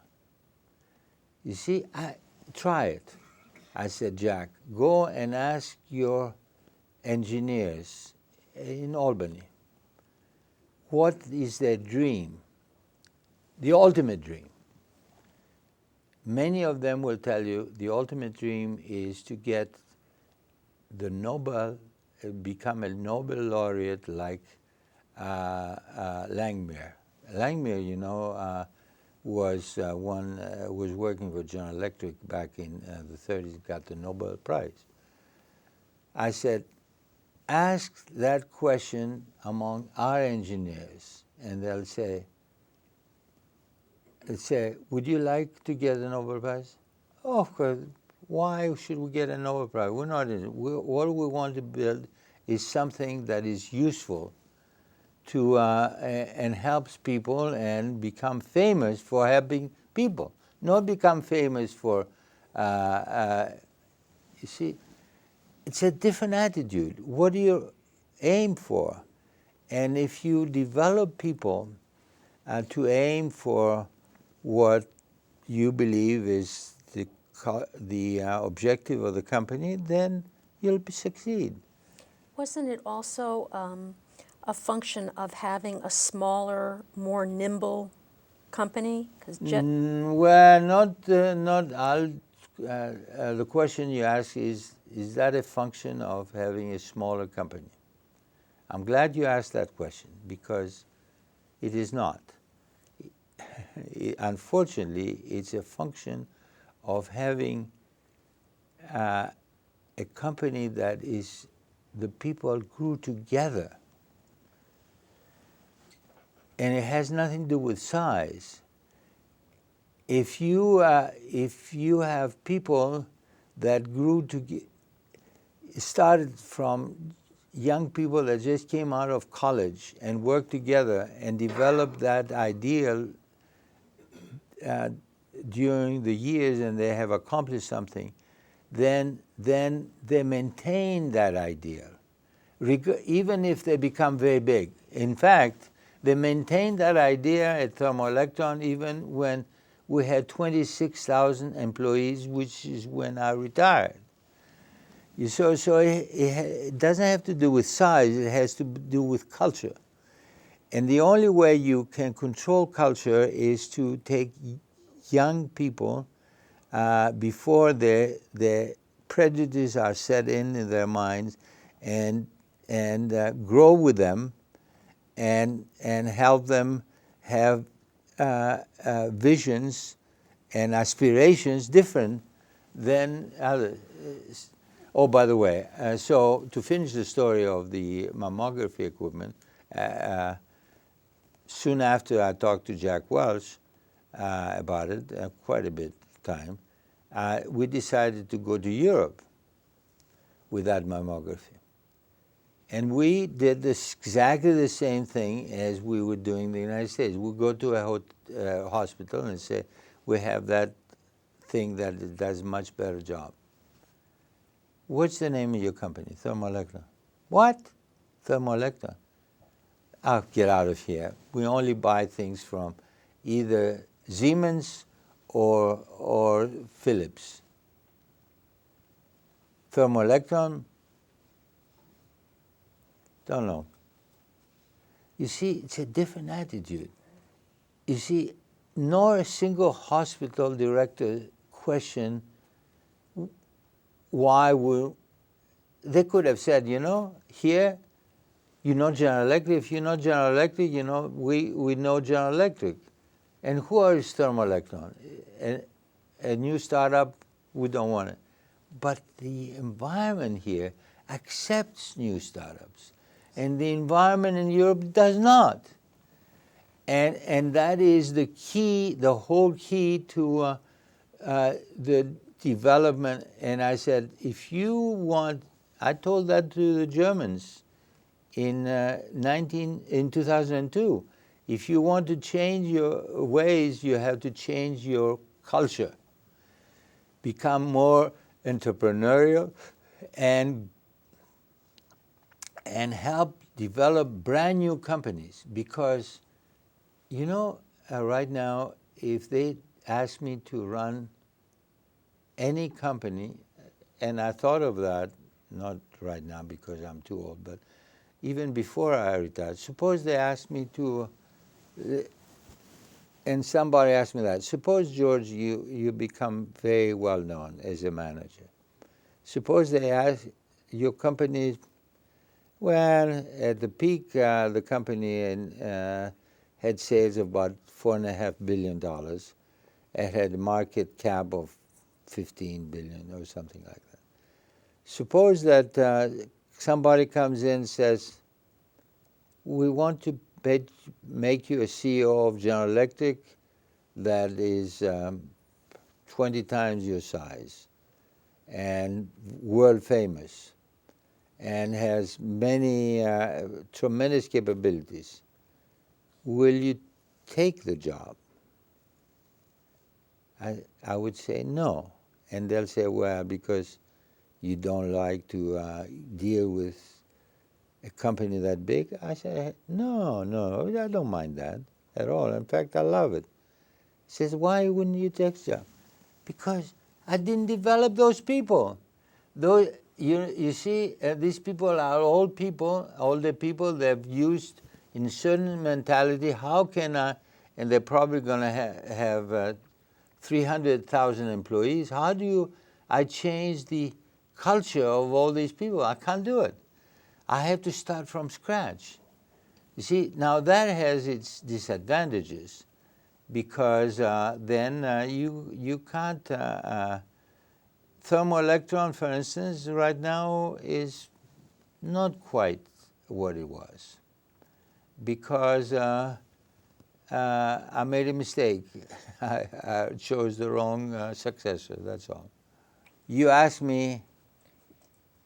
S2: You see, try it. I said, Jack, go and ask your engineers in Albany, what is their dream, the ultimate dream? Many of them will tell you the ultimate dream is to get the Nobel, become a Nobel laureate like Langmuir. Langmuir, was working for General Electric back in the 30s, got the Nobel Prize. I said, ask that question among our engineers, and they'll say, would you like to get a Nobel Prize? Oh, of course. Why should we get a Nobel Prize? We're not in it. What we want to build is something that is useful to and helps people and become famous for helping people, not become famous for, you see, it's a different attitude. What do you aim for? And if you develop people to aim for what you believe is the objective of the company, then you'll succeed.
S1: Wasn't it also a function of having a smaller, more nimble company? 'Cause
S2: Well, not all. The question you ask is that a function of having a smaller company? I'm glad you asked that question, because it is not. Unfortunately, it's a function of having a company that is, the people grew together. And it has nothing to do with size. If you have people that started from young people that just came out of college and worked together and developed that ideal during the years, and they have accomplished something, then they maintain that ideal, even if they become very big. In fact, they maintain that idea at Thermo Electron even when we had 26,000 employees, which is when I retired. So it doesn't have to do with size, it has to do with culture. And the only way you can control culture is to take young people before their prejudices are set in their minds, and grow with them and help them have visions and aspirations different than others. Oh, by the way, so to finish the story of the mammography equipment, soon after I talked to Jack Welch about it, quite a bit of time, we decided to go to Europe with that mammography. And we did exactly the same thing as we were doing in the United States. We go to a hospital and say, we have that thing that does a much better job. What's the name of your company? Thermo Electron. What? Thermo Electron. Oh, get out of here. We only buy things from either Siemens or Philips. Thermo Electron? Don't know. You see, it's a different attitude. You see, nor a single hospital director questioned why they could have said, here, you know General Electric. If you know General Electric, we know General Electric. And who is Thermo Electron? A new startup, we don't want it. But the environment here accepts new startups. And the environment in Europe does not. And that is the key, the whole key to the development. And I said, if you want, I told that to the Germans in 2002. If you want to change your ways, you have to change your culture. Become more entrepreneurial and help develop brand new companies. Because, right now, if they ask me to run any company, and I thought of that, not right now because I'm too old, but even before I retired, suppose they asked me to, and somebody asked me that, suppose, George, you become very well known as a manager. Suppose they ask your company, well, at the peak, the company had sales of about $4.5 billion. It had a market cap of 15 billion or something like that. Suppose that somebody comes in and says, we want to make you a CEO of General Electric that is 20 times your size and world famous and has many tremendous capabilities. Will you take the job? I would say no. And they'll say, well, because You don't like to deal with a company that big? I said, no, I don't mind that at all. In fact, I love it. He says, why wouldn't you take the job? Because I didn't develop those people. Those, you see, these people are old people, older people. They've used in certain mentality. How can I? And they're probably going to have 300,000 employees. How do I change the culture of all these people? I can't do it. I have to start from scratch. You see, now that has its disadvantages, because then you can't. Thermo Electron, for instance, right now is not quite what it was, because I made a mistake. I chose the wrong successor, that's all. You asked me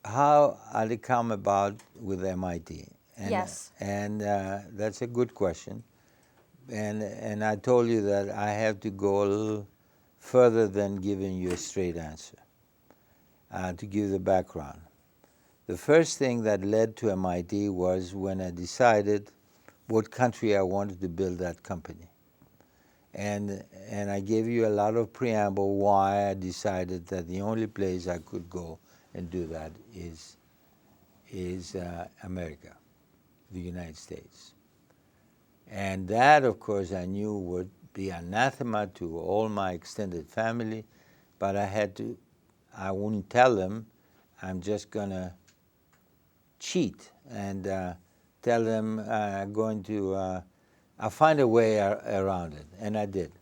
S2: how I come about with MIT. And,
S1: Yes.
S2: And that's a good question. And I told you that I have to go a little further than giving you a straight answer, to give the background. The first thing that led to MIT was when I decided what country I wanted to build that company. And I gave you a lot of preamble why I decided that the only place I could go and do that is America, the United States. And that, of course, I knew would be anathema to all my extended family, but I wouldn't tell them. I'm just going to cheat and tell them I'll find a way around it, and I did.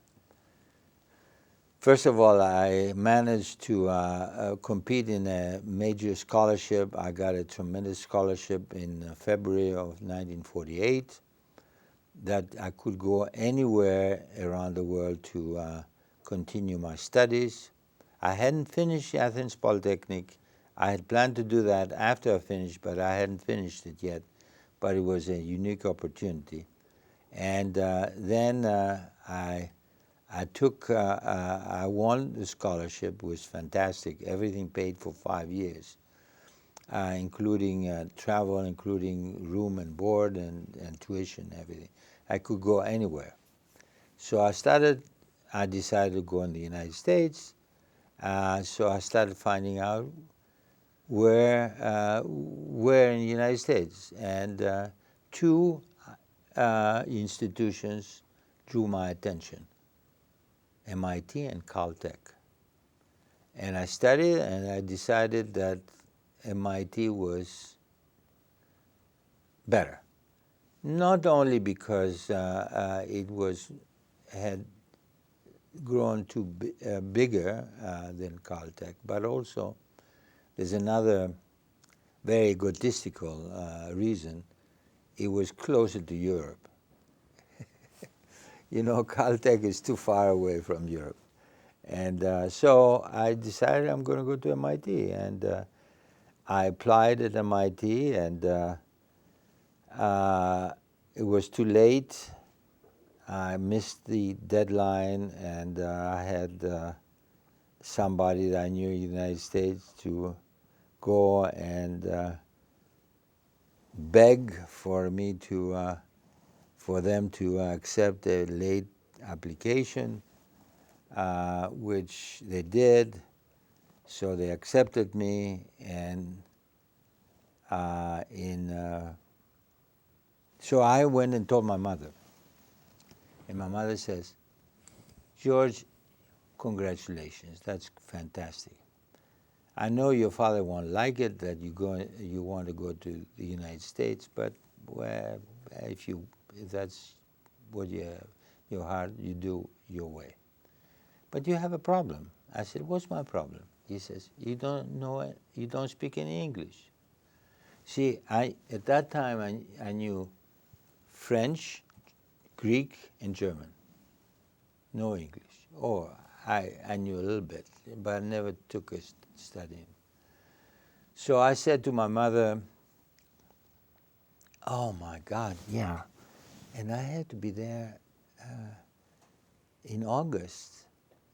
S2: First of all, I managed to compete in a major scholarship. I got a tremendous scholarship in February of 1948 that I could go anywhere around the world to continue my studies. I hadn't finished Athens Polytechnic. I had planned to do that after I finished, but I hadn't finished it yet. But it was a unique opportunity. And then I won the scholarship. It was fantastic. Everything paid for 5 years, including travel, including room and board and tuition, everything. I could go anywhere. So I decided to go in the United States. So I started finding out where in the United States. And two institutions drew my attention: MIT and Caltech. And I studied, and I decided that MIT was better. Not only because it had grown to bigger than Caltech, but also there's another very egotistical reason. It was closer to Europe. You know, Caltech is too far away from Europe. And so I decided I'm going to go to MIT. And I applied at MIT, and it was too late. I missed the deadline, and I had somebody that I knew in the United States to go and beg for them to accept a late application, which they did. So they accepted me, and so I went and told my mother. And my mother says, George, congratulations, that's fantastic. I know your father won't like it that you want to go to the United States, but well, if that's what your heart, you do your way. But you have a problem. I said, what's my problem? He says, you don't speak any English. See, at that time I knew French, Greek, and German. No English. Or I knew a little bit, but I never took a study. So I said to my mother, oh my God, yeah. And I had to be there in August.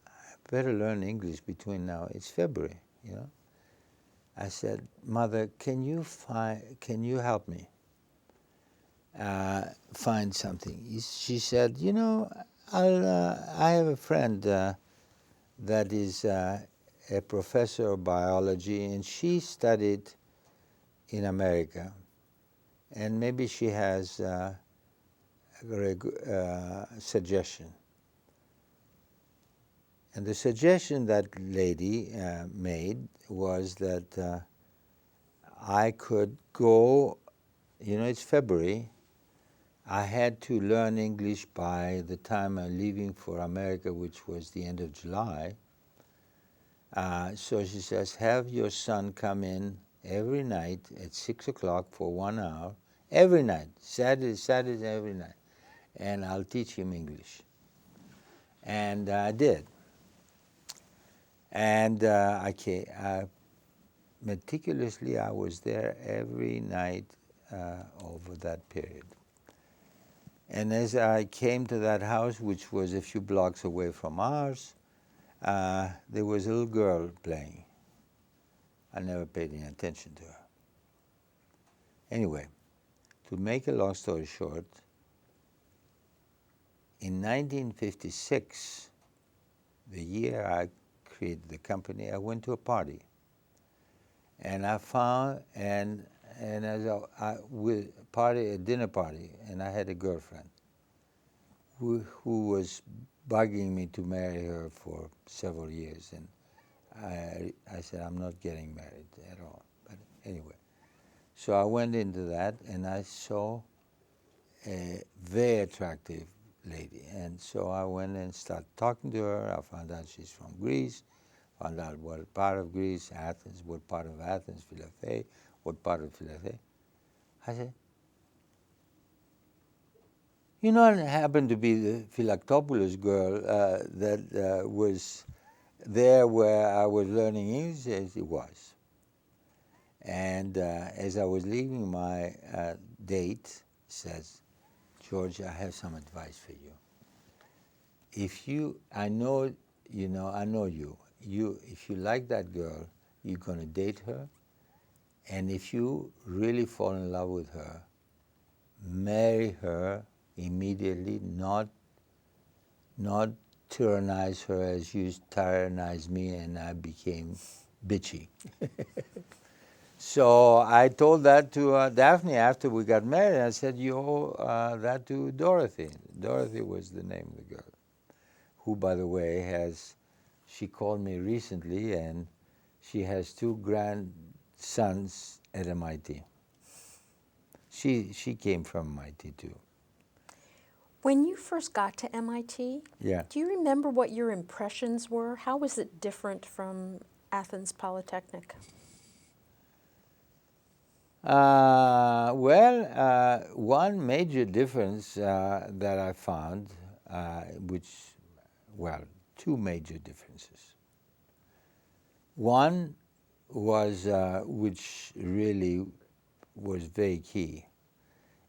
S2: I better learn English between now. It's February, you know. I said, Mother, can you help me find something? She said, you know, I have a friend that is a professor of biology, and she studied in America, and maybe she has a very good suggestion. And the suggestion that lady made was that I could go, you know, it's February. I had to learn English by the time I'm leaving for America, which was the end of July. So she says, have your son come in every night at 6 o'clock for 1 hour, every night, Saturdays every night, and I'll teach him English. And I did. And meticulously, I was there every night over that period. And as I came to that house, which was a few blocks away from ours, there was a little girl playing. I never paid any attention to her. Anyway, to make a long story short, in 1956, the year I created the company, I went to a party. And I found, and as a dinner party, and I had a girlfriend who was bugging me to marry her for several years, and I said, I'm not getting married at all. But anyway, so I went into that, and I saw a very attractive lady, and so I went and started talking to her. I found out she's from Greece. Found out what part of Greece, Athens, what part of Athens, Philadelphia, what part of Philadelphia. I said, you know, it happened to be the Hatsopoulos girl that was there where I was learning English, as it was. And as I was leaving my date, says, George, I have some advice for you. I know you. If you like that girl, you're going to date her. And if you really fall in love with her, marry her immediately, not tyrannize her as you tyrannized me and I became bitchy. So I told that to Daphne after we got married. I said, you owe that to Dorothy. Dorothy was the name of the girl, who, by the way, she called me recently, and she has 2 grandsons at MIT. She came from MIT too.
S1: When you first got to MIT,
S2: Yeah.
S1: do you remember what your impressions were? How was it different from Athens Polytechnic?
S2: One major difference that I found, two major differences. One was, which really was very key,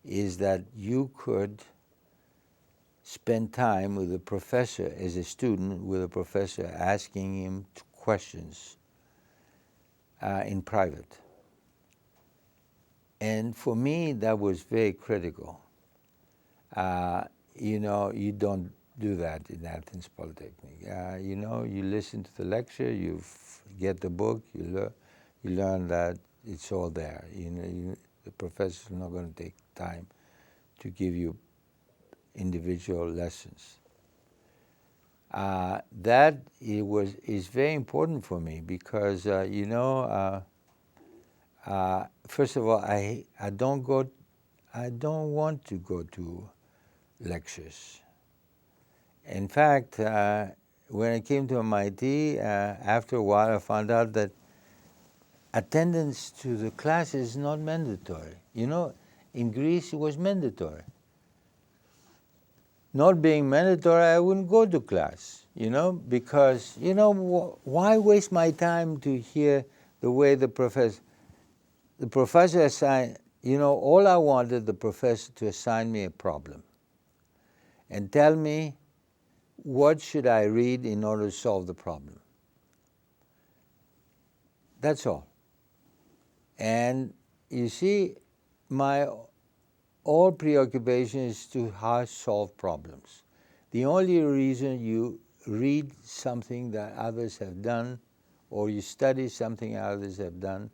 S2: is that you could spend time with a professor, as a student, with a professor, asking him questions in private. And for me, that was very critical. You know, you don't do that in Athens Polytechnic. You know, you listen to the lecture, you get the book, you learn that it's all there. You know, the professor's not going to take time to give you individual lessons. That is very important for me because you know, first of all, I don't want to go to lectures. In fact, when I came to MIT, after a while, I found out that attendance to the class is not mandatory. You know, in Greece, it was mandatory. Not being mandatory, I wouldn't go to class, you know, because, you know, why waste my time to hear the way the professor assigned, you know, all I wanted the professor to assign me a problem and tell me what should I read in order to solve the problem. That's all. And you see, my all preoccupation is to how to solve problems. The only reason you read something that others have done or you study something others have done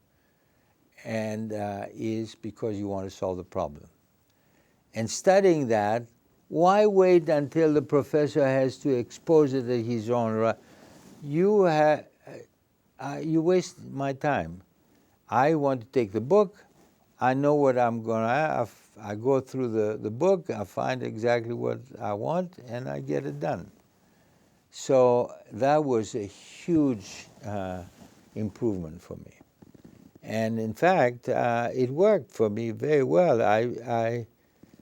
S2: and is because you want to solve the problem. And studying that, why wait until the professor has to expose it that he's wrong? You waste my time. I want to take the book. I know what I'm going to have. I go through the book. I find exactly what I want, and I get it done. So that was a huge improvement for me. And in fact, it worked for me very well. I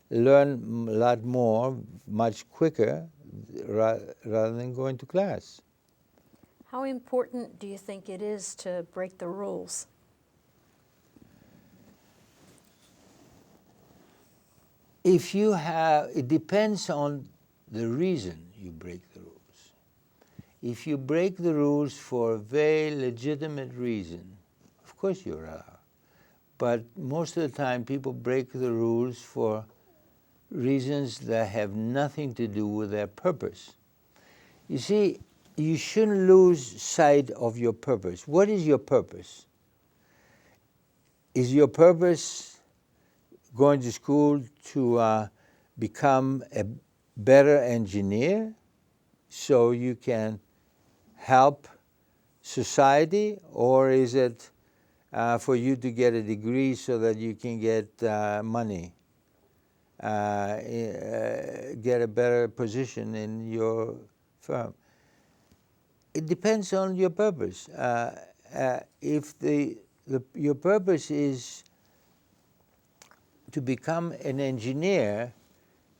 S2: learned a lot more, much quicker, rather than going to class.
S1: How important do you think it is to break the rules?
S2: If you have, it depends on the reason you break the rules. If you break the rules for a very legitimate reason, of course you're allowed. But most of the time people break the rules for reasons that have nothing to do with their purpose. You see, you shouldn't lose sight of your purpose. What is your purpose? Is your purpose going to school to become a better engineer so you can help society, or is it for you to get a degree so that you can get money, get a better position in your firm? It depends on your purpose. If your purpose is to become an engineer,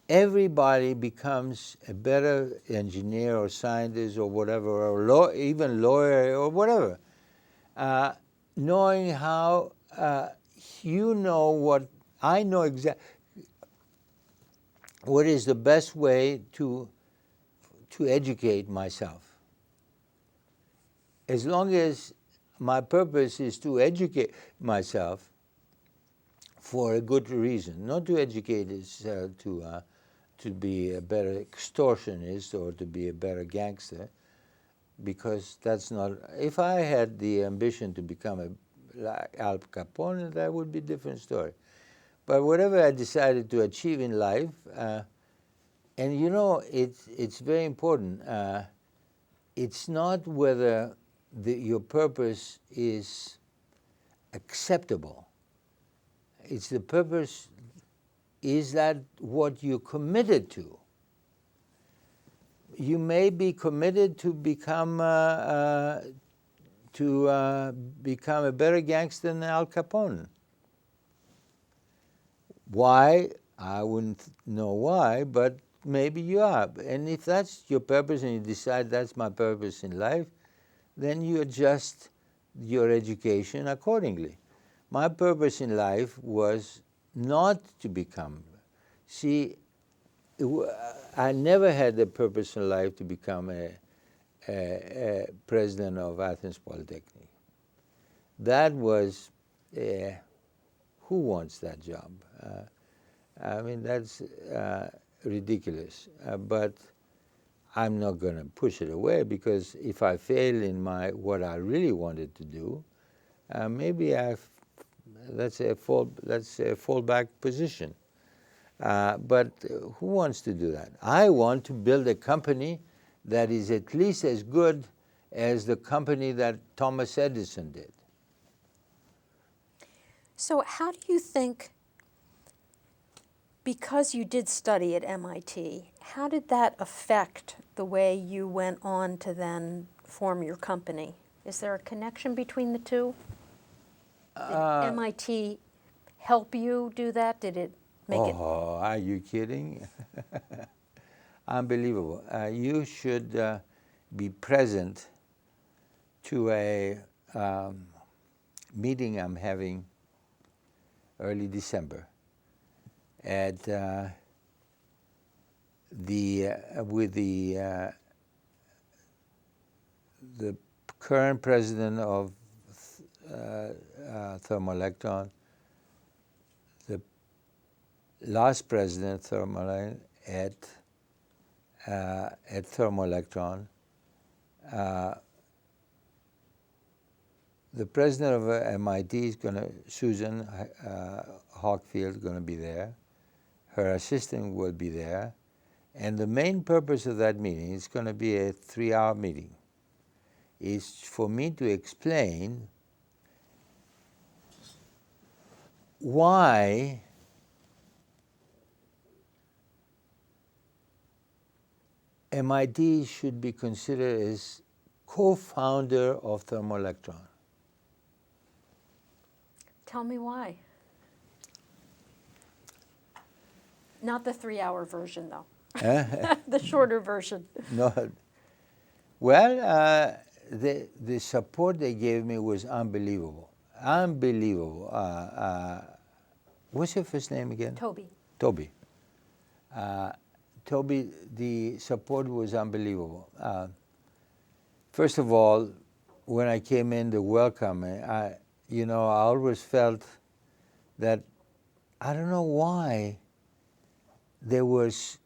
S2: everybody becomes a better engineer or scientist or whatever, or even lawyer or whatever, knowing how you know what I know exactly what is the best way to educate myself. As long as my purpose is to educate myself for a good reason, not to educate to be a better extortionist or to be a better gangster, because that's not. If I had the ambition to become like Al Capone, that would be a different story. But whatever I decided to achieve in life, and you know, it's very important. It's not whether your purpose is acceptable. It's the purpose. Is that what you're committed to? You may be committed to become a better gangster than Al Capone. Why? I wouldn't know why, but maybe you are. And if that's your purpose and you decide that's my purpose in life, then you adjust your education accordingly. My purpose in life was not to become. See, I never had the purpose in life to become a president of Athens Polytechnic. That was, who wants that job? I mean, that's ridiculous. But I'm not going to push it away, because if I fail in what I really wanted to do, maybe that's a fallback position. But who wants to do that? I want to build a company that is at least as good as the company that Thomas Edison did.
S1: So how do you think, because you did study at MIT, how did that affect the way you went on to then form your company? Is there a connection between the two? Did MIT help you do that? Did it make it?
S2: Oh, are you kidding? Unbelievable. You should be present to a meeting I'm having early December at with the current president of Thermo Electron, the last president at Thermo Electron, the president of MIT is going to, Susan Hawkfield, is going to be there. Her assistant will be there. And the main purpose of that meeting is going to be a 3-hour meeting. Is for me to explain why MIT should be considered as co-founder of Thermo Electron.
S1: Tell me why. Not the 3-hour version, though. The shorter version.
S2: No. Well, the support they gave me was unbelievable. Unbelievable. What's your first name again?
S1: Toby.
S2: Toby. Toby, the support was unbelievable. First of all, when I came in, the welcome, I always felt that, I don't know why, there was,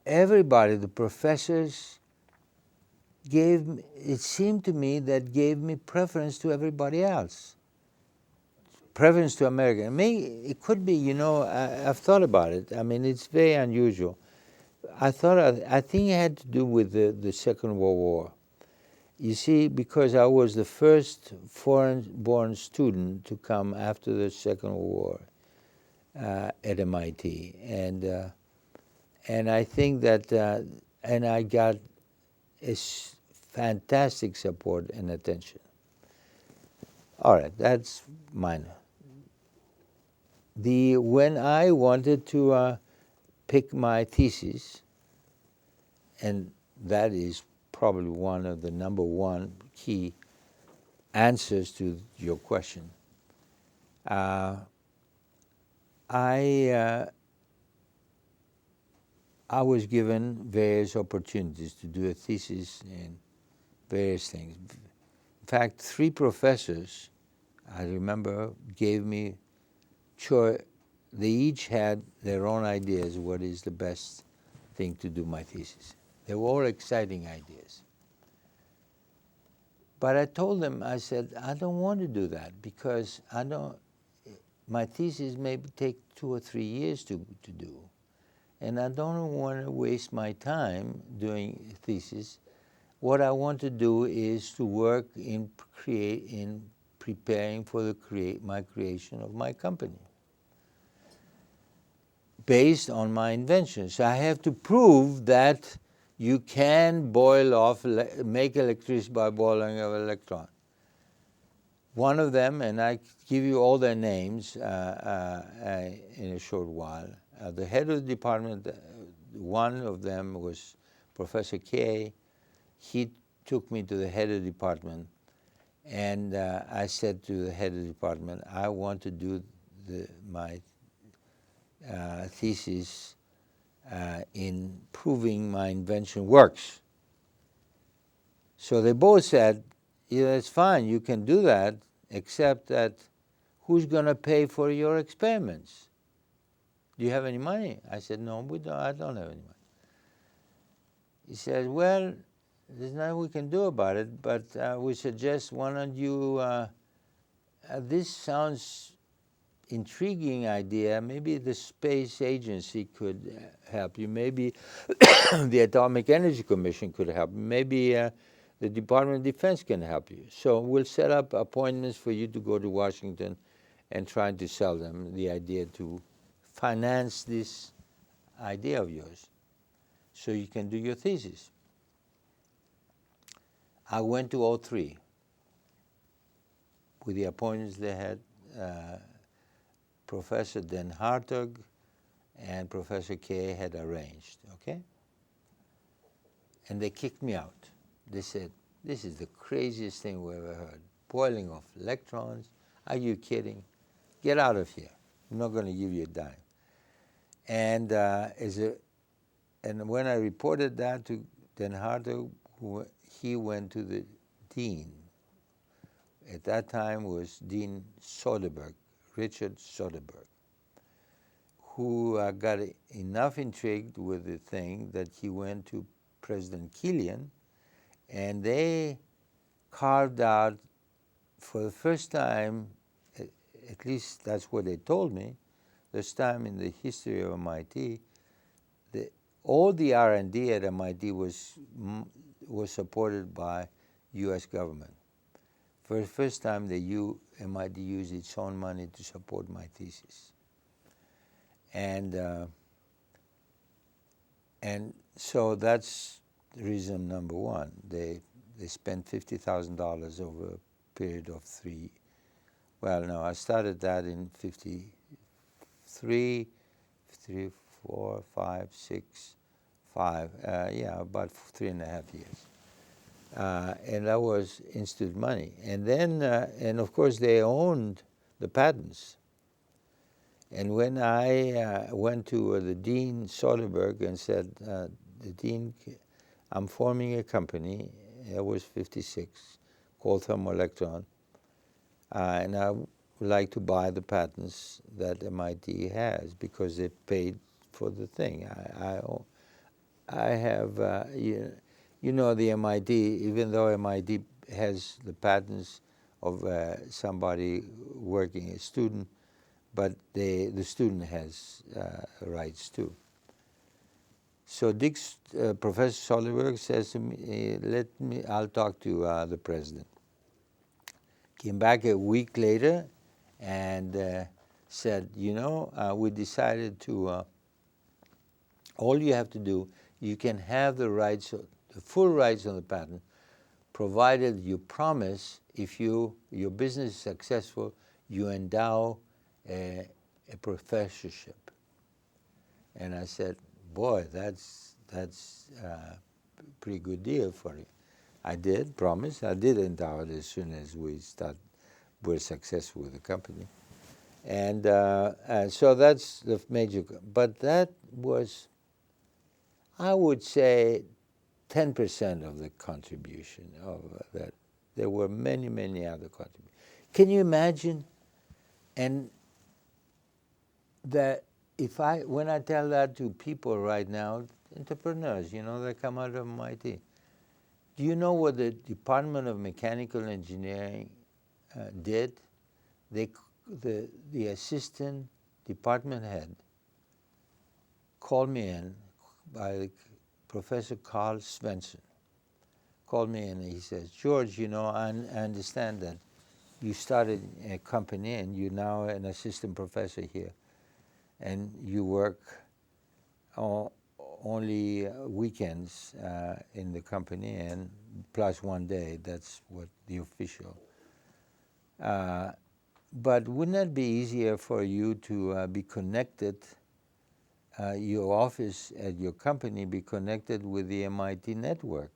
S2: everybody, the professors, it seemed to me that gave me preference to everybody else. Preference to America. Maybe it could be, I've thought about it. I mean, it's very unusual. I think it had to do with the Second World War. You see, because I was the first foreign-born student to come after the Second World War at MIT, and I think that, and I got fantastic support and attention. All right, that's minor. When I wanted to pick my thesis, and that is probably one of the number one key answers to your question, I was given various opportunities to do a thesis in various things. In fact, 3 professors, I remember, gave me choice. They each had their own ideas what is the best thing to do my thesis. They were all exciting ideas. But I told them, I said, I don't want to do that because my thesis may take 2 or 3 years to do. And I don't want to waste my time doing a thesis. What I want to do is to work in preparing for my creation of my company, based on my inventions. So I have to prove that you can make electricity by boiling of electron. One of them, and I give you all their names in a short while. The head of the department, one of them was Professor K. He took me to the head of the department, and I said to the head of the department, I want to do my thesis in proving my invention works. So they both said, yeah, it's fine, you can do that, except that who's going to pay for your experiments? Do you have any money? I said, no, I don't have any money. He said, well, there's nothing we can do about it, but we suggest, why don't you, this sounds intriguing idea, maybe the space agency could help you, maybe the Atomic Energy Commission could help you, maybe the Department of Defense can help you. So we'll set up appointments for you to go to Washington and try to sell them the idea to finance this idea of yours so you can do your thesis. I went to all 3 with the appointments they had. Professor Den Hartog and Professor K had arranged, okay? And they kicked me out. They said, this is the craziest thing we ever heard. Boiling of electrons? Are you kidding? Get out of here. I'm not going to give you a dime. And when I reported that to Den Hartog, he went to the dean. At that time was Dean Soderbergh, Richard Soderbergh, who got enough intrigued with the thing that he went to President Killian, and they carved out, for the first time, at least that's what they told me, first time in the history of MIT, all the R&D at MIT was supported by U.S. government. For the first time, MIT used its own money to support my thesis. And so that's reason number one. They spent $50,000 over a period of I started that in 53, 4, 5, 6, 5, about 3.5 years. And that was institute money. And then, and of course, they owned the patents. And when I went to the Dean Soderbergh and said, the Dean, I'm forming a company, it was 56, called Thermo Electron, and I would like to buy the patents that MIT has because they paid for the thing. I have, you know, the MIT, even though MIT has the patents of somebody working, a student, but the student has rights too. So Professor Soderbergh says to me, I'll talk to the president. Came back a week later and said, you know, we decided to, all you have to do, you can have the rights, the full rights on the patent, provided you promise if your business is successful, you endow a professorship. And I said, boy, that's a pretty good deal for you. I did promise. I did endow it as soon as we're successful with the company. And so that's the major, but that was, I would say, 10% of the contribution of that. There were many, many other contributions. Can you imagine? And that when I tell that to people right now, entrepreneurs, you know, that come out of MIT, do you know what the Department of Mechanical Engineering did? The assistant department head called me in by Professor Carl Svensson. Called me in and he says, George, you know, I understand that you started a company and you're now an assistant professor here. And you work only weekends in the company and plus 1 day. That's what the official. But wouldn't it be easier for you to be connected, your office at your company be connected with the MIT network?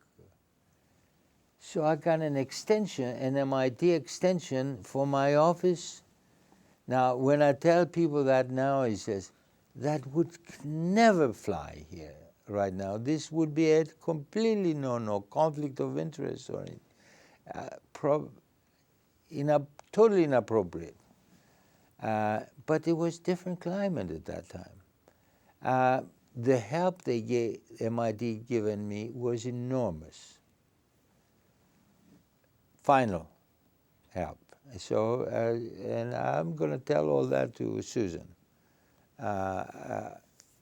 S2: So I got an extension, an MIT extension for my office. Now, when I tell people that now, he says, that would never fly here right now. This would be a completely no conflict of interest or totally inappropriate. But it was different climate at that time. The help they gave, MIT given me was enormous. Final help. So, and I'm going to tell all that to Susan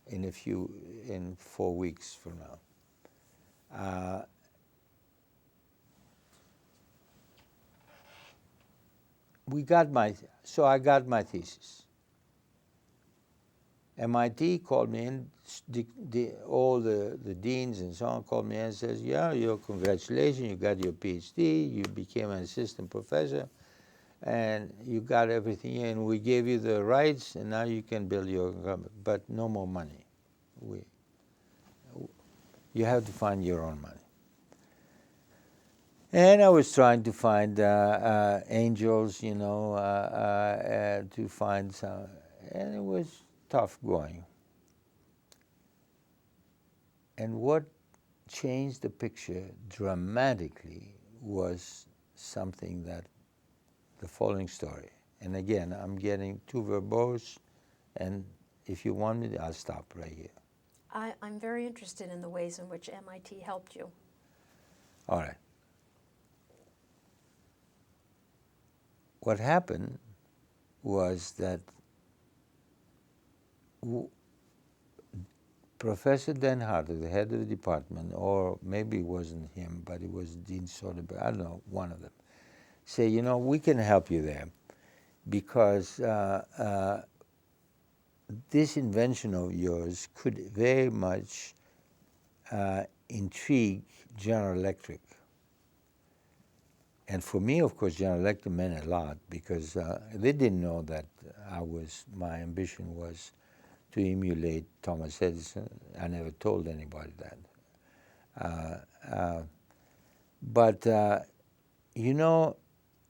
S2: in 4 weeks from now. I got my thesis. MIT called me in, all the deans and so on called me in and says, yeah, congratulations, you got your PhD, you became an assistant professor, and you got everything in. We gave you the rights, and now you can build your company, but no more money. You have to find your own money. And I was trying to find angels, you know, to find some, and it was tough going. And what changed the picture dramatically was something that, the following story. And again, I'm getting too verbose, and if you want me, I'll stop right here.
S1: I'm very interested in the ways in which MIT helped you.
S2: All right. What happened was that Professor Den Hartog, the head of the department, or maybe it wasn't him, but it was Dean Soderbergh, I don't know, one of them, say, you know, we can help you there because this invention of yours could very much intrigue General Electric. And for me, of course, General Electric meant a lot because they didn't know that my ambition was to emulate Thomas Edison. I never told anybody that. But you know,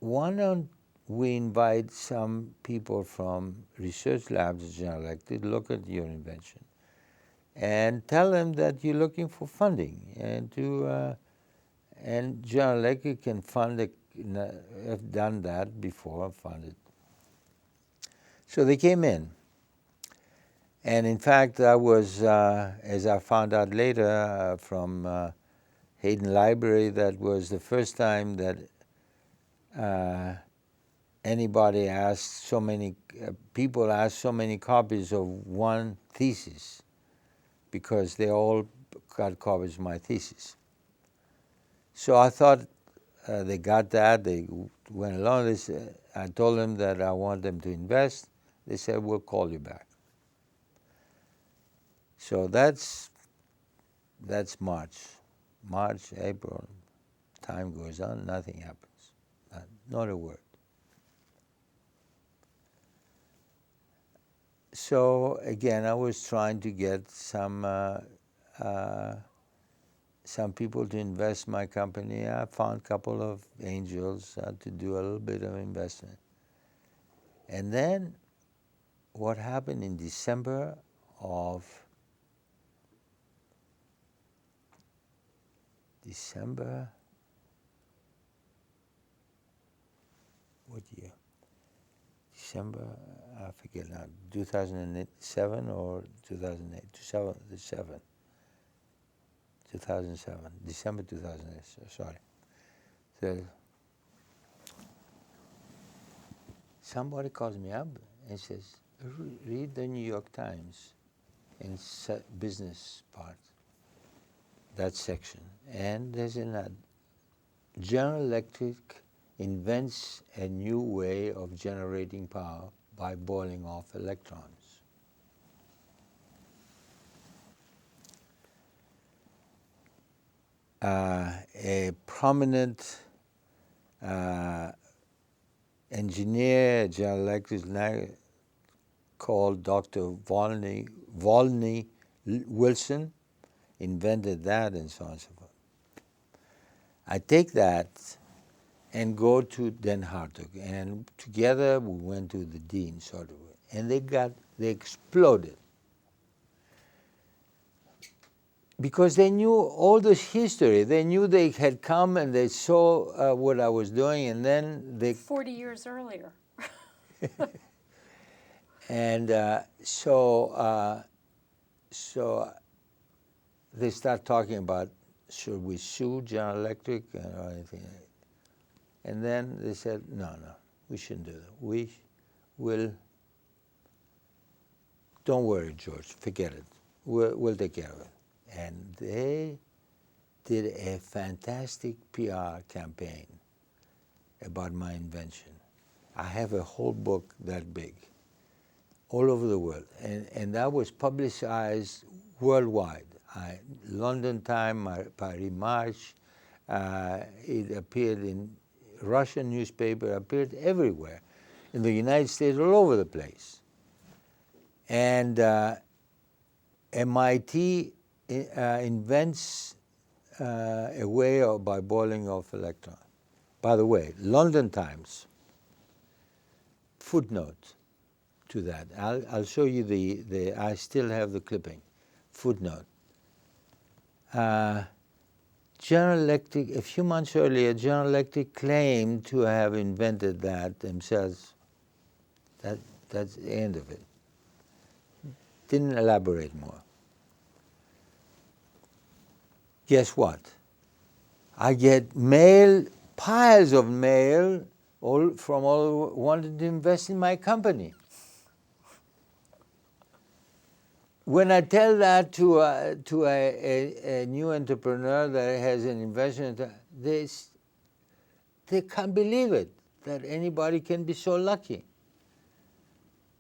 S2: why don't we invite some people from research labs at General Electric to look at your invention and tell them that you're looking for funding, and General Electric can fund it, have done that before, funded. So they came in. And in fact, I was, as I found out later from Hayden Library, that was the first time that anybody asked so many, people asked so many copies of one thesis, because they all got copies of my thesis. So I thought they got that, they went along. I told them that I want them to invest. They said, we'll call you back. So that's March. March, April, time goes on, nothing happens. Not a word. So again, I was trying to get some people to invest in my company. I found a couple of angels to do a little bit of investment. And then what happened in December of what year? December, I forget now, 2007 or 2008, 2007, December 2008, sorry. So somebody calls me up and says, read the New York Times in business part, that section. And there's an ad. General Electric invents a new way of generating power by boiling off electrons. A prominent engineer at General Electric called Dr. Volney Wilson invented that, and so on and so forth. I take that and go to Den Hartog, and together we went to the dean, sort of, and they exploded. Because they knew all this history. They knew they had come and they saw what I was doing, and then they...
S1: 40 years earlier.
S2: And so they start talking about, should we sue General Electric or anything? And then they said, no, we shouldn't do that. We will, don't worry, George, forget it. We'll take care of it. And they did a fantastic PR campaign about my invention. I have a whole book that big, all over the world. And that was publicized worldwide. London Times, Paris Match, it appeared in Russian newspaper, appeared everywhere. In the United States, all over the place. And MIT invents a way by boiling off electron. By the way, London Times, footnote to that. I'll show you I still have the clipping. Footnote. General Electric, a few months earlier, General Electric claimed to have invented that themselves. That's the end of it. Didn't elaborate more. Guess what? I get piles of mail, from all wanted to invest in my company. When I tell that to a new entrepreneur that has an investment, they can't believe it, that anybody can be so lucky.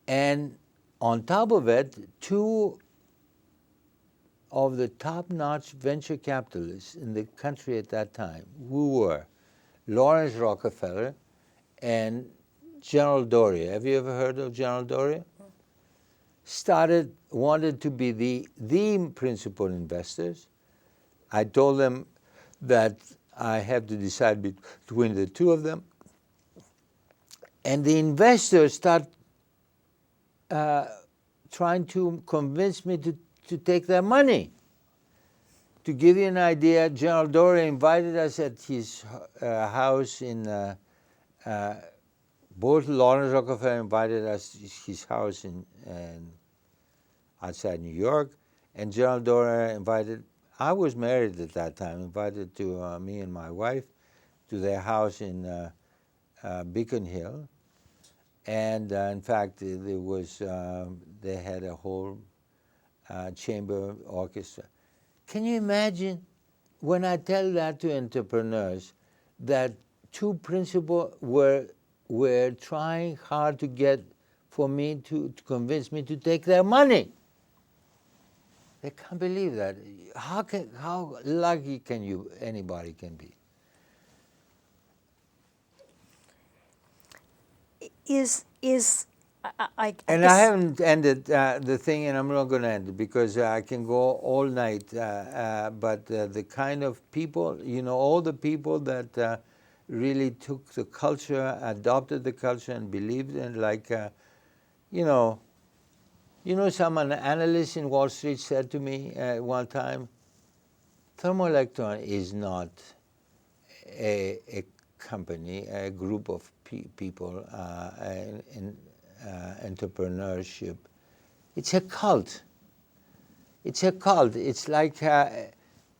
S2: And on top of it, two of the top-notch venture capitalists in the country at that time, who were Lawrence Rockefeller and General Doria. Have you ever heard of General Doria? Wanted to be the principal investors. I told them that I have to decide between the two of them. And the investors start trying to convince me to take their money. To give you an idea, General Doria invited us at his house in, both Lawrence Rockefeller invited us to his house in outside New York, and General Doria invited, I was married at that time, invited to me and my wife to their house in Beacon Hill. And in fact, there was, they had a whole chamber orchestra. Can you imagine when I tell that to entrepreneurs that two principals were trying hard to get for me to convince me to take their money? They can't believe that. How lucky anybody can be?
S1: I
S2: And
S1: guess,
S2: I haven't ended the thing, and I'm not going to end it because I can go all night. But the kind of people, all the people that really took the culture, adopted the culture, and believed in, like, some analyst in Wall Street said to me one time, Thermo Electron is not a company, a group of people in entrepreneurship. It's a cult. It's a cult. It's like,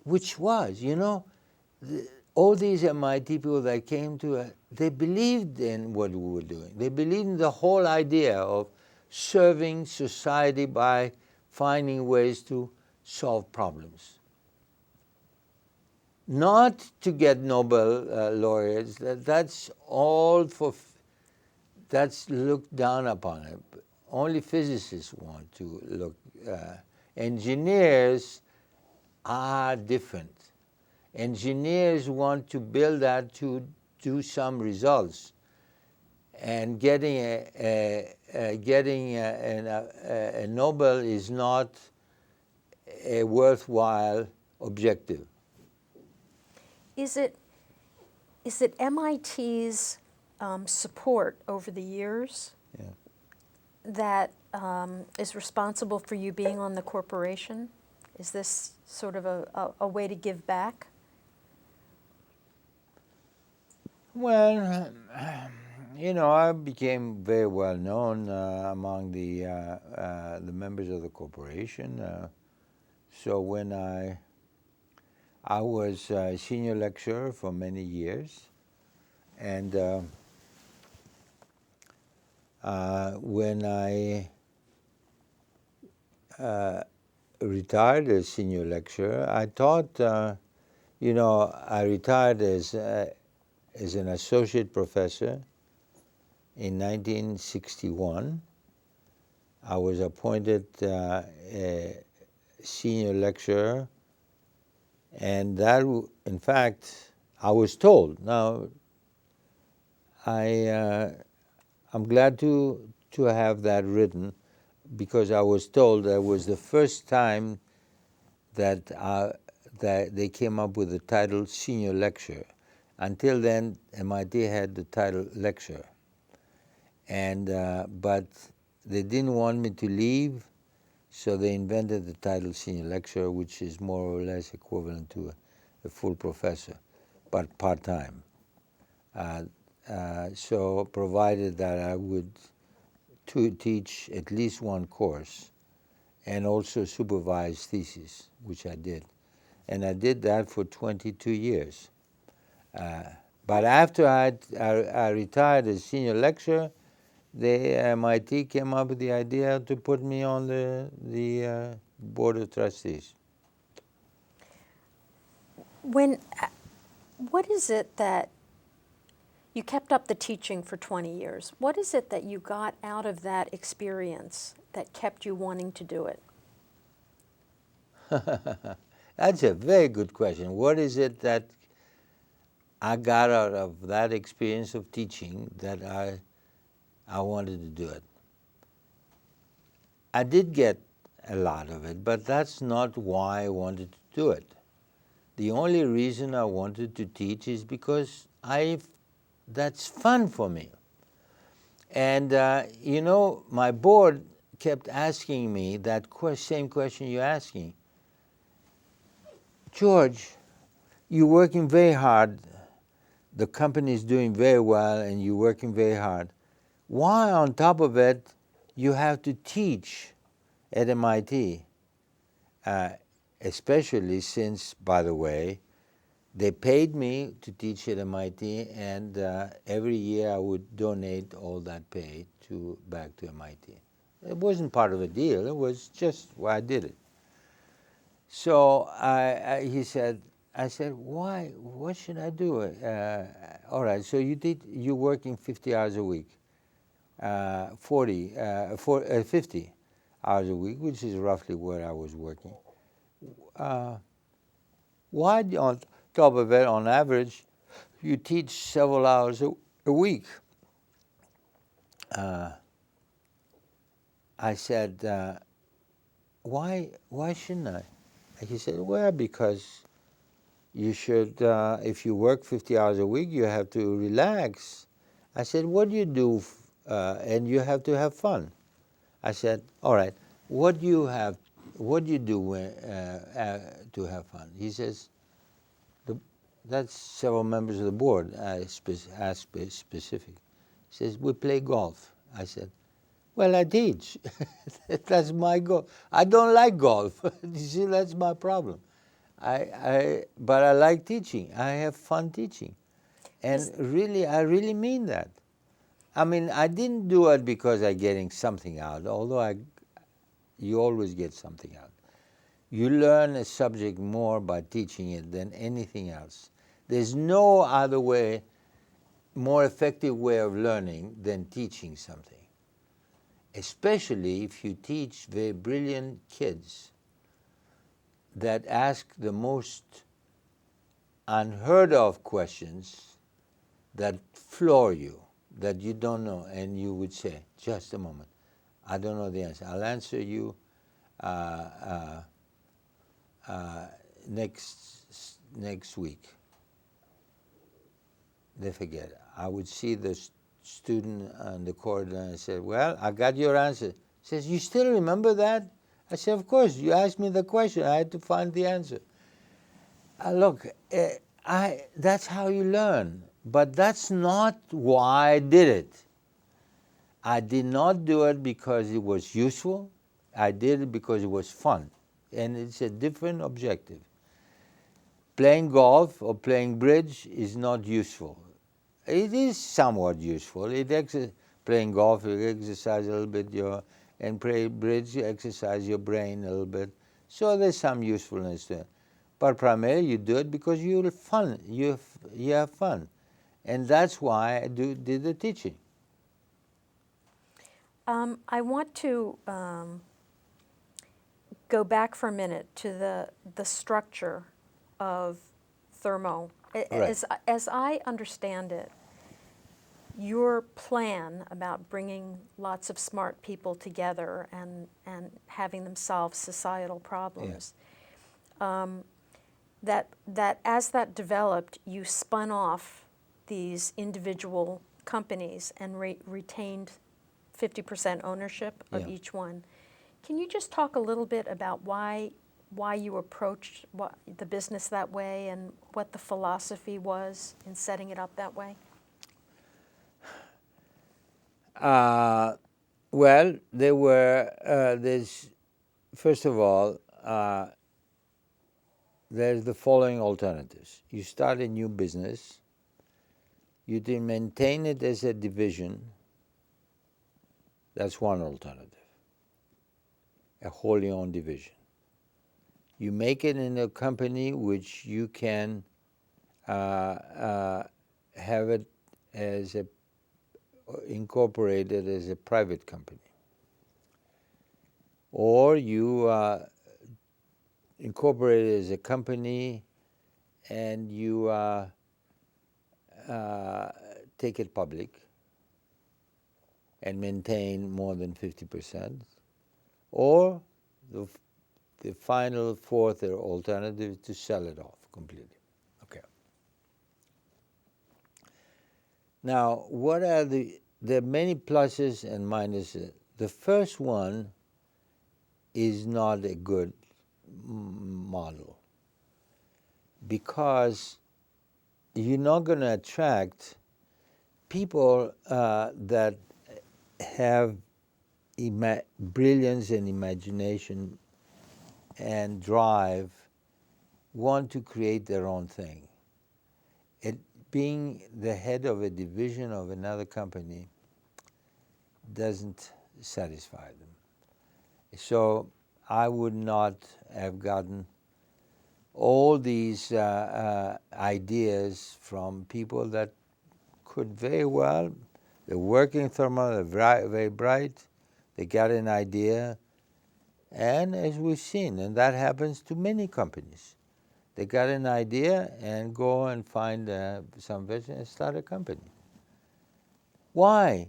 S2: which was, all these MIT people that came to, they believed in what we were doing. They believed in the whole idea of serving society by finding ways to solve problems. Not to get Nobel laureates. That's all that's looked down upon it. Only physicists want to look. Engineers are different. Engineers want to build that to do some results, and getting a Nobel is not a worthwhile objective.
S1: is it MIT's support over the years that is responsible for you being on the corporation? Is this sort of a way to give back?
S2: Well, I became very well known among the members of the corporation. So when I was a senior lecturer for many years, and when I retired as senior lecturer, I taught. I retired as an associate professor in 1961. I was appointed a senior lecturer, and that, in fact, I was told. Now, I'm glad to have that written, because I was told that was the first time that they came up with the title senior lecturer. Until then, MIT had the title lecturer, and but they didn't want me to leave, so they invented the title senior lecturer, which is more or less equivalent to a full professor, but part-time. So provided that I would teach at least one course and also supervise thesis, which I did. And I did that for 22 years. But after I retired as senior lecturer, the MIT came up with the idea to put me on the board of trustees.
S1: What is it that you kept up the teaching for 20 years? What is it that you got out of that experience that kept you wanting to do it?
S2: That's a very good question. What is it that I got out of that experience of teaching that I wanted to do it? I did get a lot of it, but that's not why I wanted to do it. The only reason I wanted to teach is because that's fun for me. And you know, my board kept asking me that same question you're asking. George, you're working very hard. The company is doing very well and you're working very hard. Why on top of it you have to teach at MIT? Especially since, by the way, they paid me to teach at MIT, and every year I would donate all that pay back to MIT. It wasn't part of a deal. It was just why I did it. So he said, I said, why? What should I do? All right, so you're working 50 hours a week, 50 hours a week, which is roughly what I was working. Why, on top of it, on average, you teach several hours a week? I said, why shouldn't I? He said, well, because you should, if you work 50 hours a week, you have to relax. I said, what do you do? And you have to have fun. I said, all right, what do you do to have fun? He says, that's several members of the board asked specific. He says, we play golf. I said, well, I teach. That's my goal. I don't like golf. You see, that's my problem. But I like teaching. I have fun teaching. And really, I really mean that. I mean, I didn't do it because I'm getting something out, although you always get something out. You learn a subject more by teaching it than anything else. There's no other way, more effective way of learning than teaching something. Especially if you teach very brilliant kids that ask the most unheard of questions that floor you, that you don't know, and you would say, just a moment, I don't know the answer. I'll answer you next week. They forget it. I would see the student on the corridor and I said, well, I got your answer. He says, you still remember that? I said, of course, you asked me the question. I had to find the answer. Look, that's how you learn. But that's not why I did it. I did not do it because it was useful. I did it because it was fun. And it's a different objective. Playing golf or playing bridge is not useful. It is somewhat useful. Playing golf, you exercise a little bit and play bridge, you exercise your brain a little bit. So there's some usefulness there. But primarily you do it because you have fun. You have fun. And that's why I did the teaching.
S1: I want to go back for a minute to the structure of Thermo.
S2: Right.
S1: As I understand it, your plan about bringing lots of smart people together and having them solve societal problems, that as that developed, you spun off these individual companies and retained 50% ownership of each one. Can you just talk a little bit about why why you approached the business that way and what the philosophy was in setting it up that way?
S2: Well, there's, first of all, there's the following alternatives. You start a new business, you can maintain it as a division. That's one alternative, a wholly owned division. You make it in a company which you can have it as incorporated as a private company. Or you incorporate it as a company and you take it public and maintain more than 50%. Or the final fourth alternative is to sell it off completely. Okay. Now, there are many pluses and minuses. The first one is not a good model because you're not going to attract people that have brilliance and imagination and drive, want to create their own thing. Being the head of a division of another company doesn't satisfy them. So I would not have gotten all these ideas from people that could very well, they're working thermal, they're very bright, they got an idea, and as we've seen, and that happens to many companies, they got an idea and go and find some vision and start a company. Why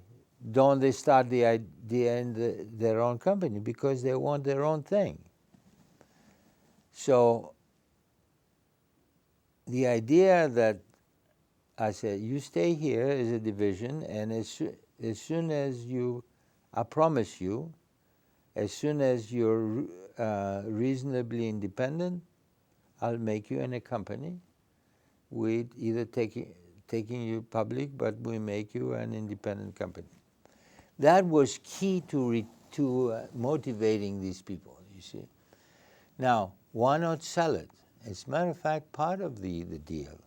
S2: don't they start the idea in their own company? Because they want their own thing. So the idea that I said, you stay here as a division, and as soon as I promise you, as soon as you're reasonably independent, I'll make you in a company. We either taking you public, but we make you an independent company. That was key to motivating these people, you see. Now, why not sell it? As a matter of fact, part of the deal.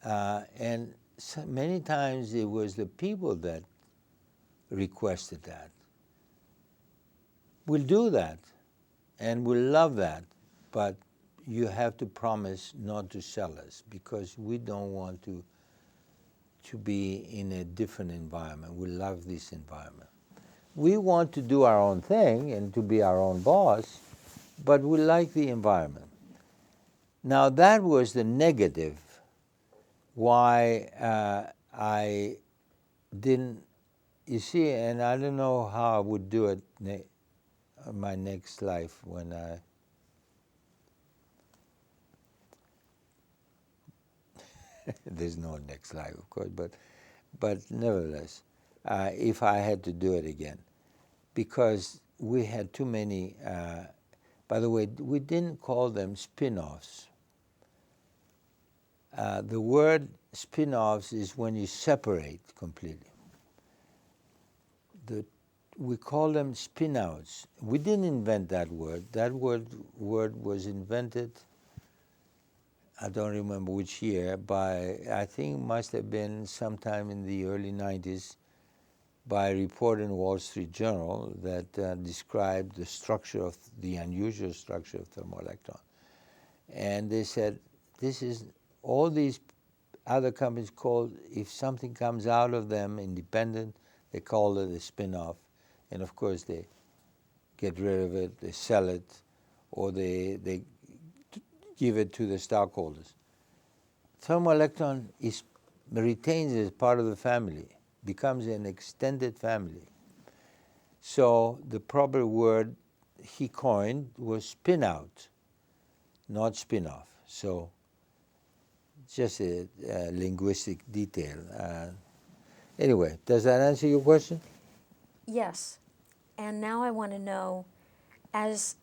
S2: And so many times it was the people that requested that. We'll do that, and we'll love that, but you have to promise not to sell us because we don't want to be in a different environment. We love this environment. We want to do our own thing and to be our own boss, but we like the environment. Now that was the negative why I didn't, you see, and I don't know how I would do it my next life when there's no next life, of course, but nevertheless, if I had to do it again, because we had too many, by the way, we didn't call them spin-offs. The word spin-offs is when you separate completely. We call them spin-outs. We didn't invent that word. That word was invented, I don't remember which year, I think it must have been sometime in the early 90s, by a report in Wall Street Journal that described the unusual structure of Thermo Electron. And they said, this is, all these other companies called, if something comes out of them independent, they call it a spin-off. And of course they get rid of it, they sell it, or they give it to the stockholders. Thermo Electron retains as part of the family, becomes an extended family. So the proper word he coined was spin-out, not spin-off. So just a linguistic detail. Anyway, does that answer your question?
S1: Yes. And now I want to know, as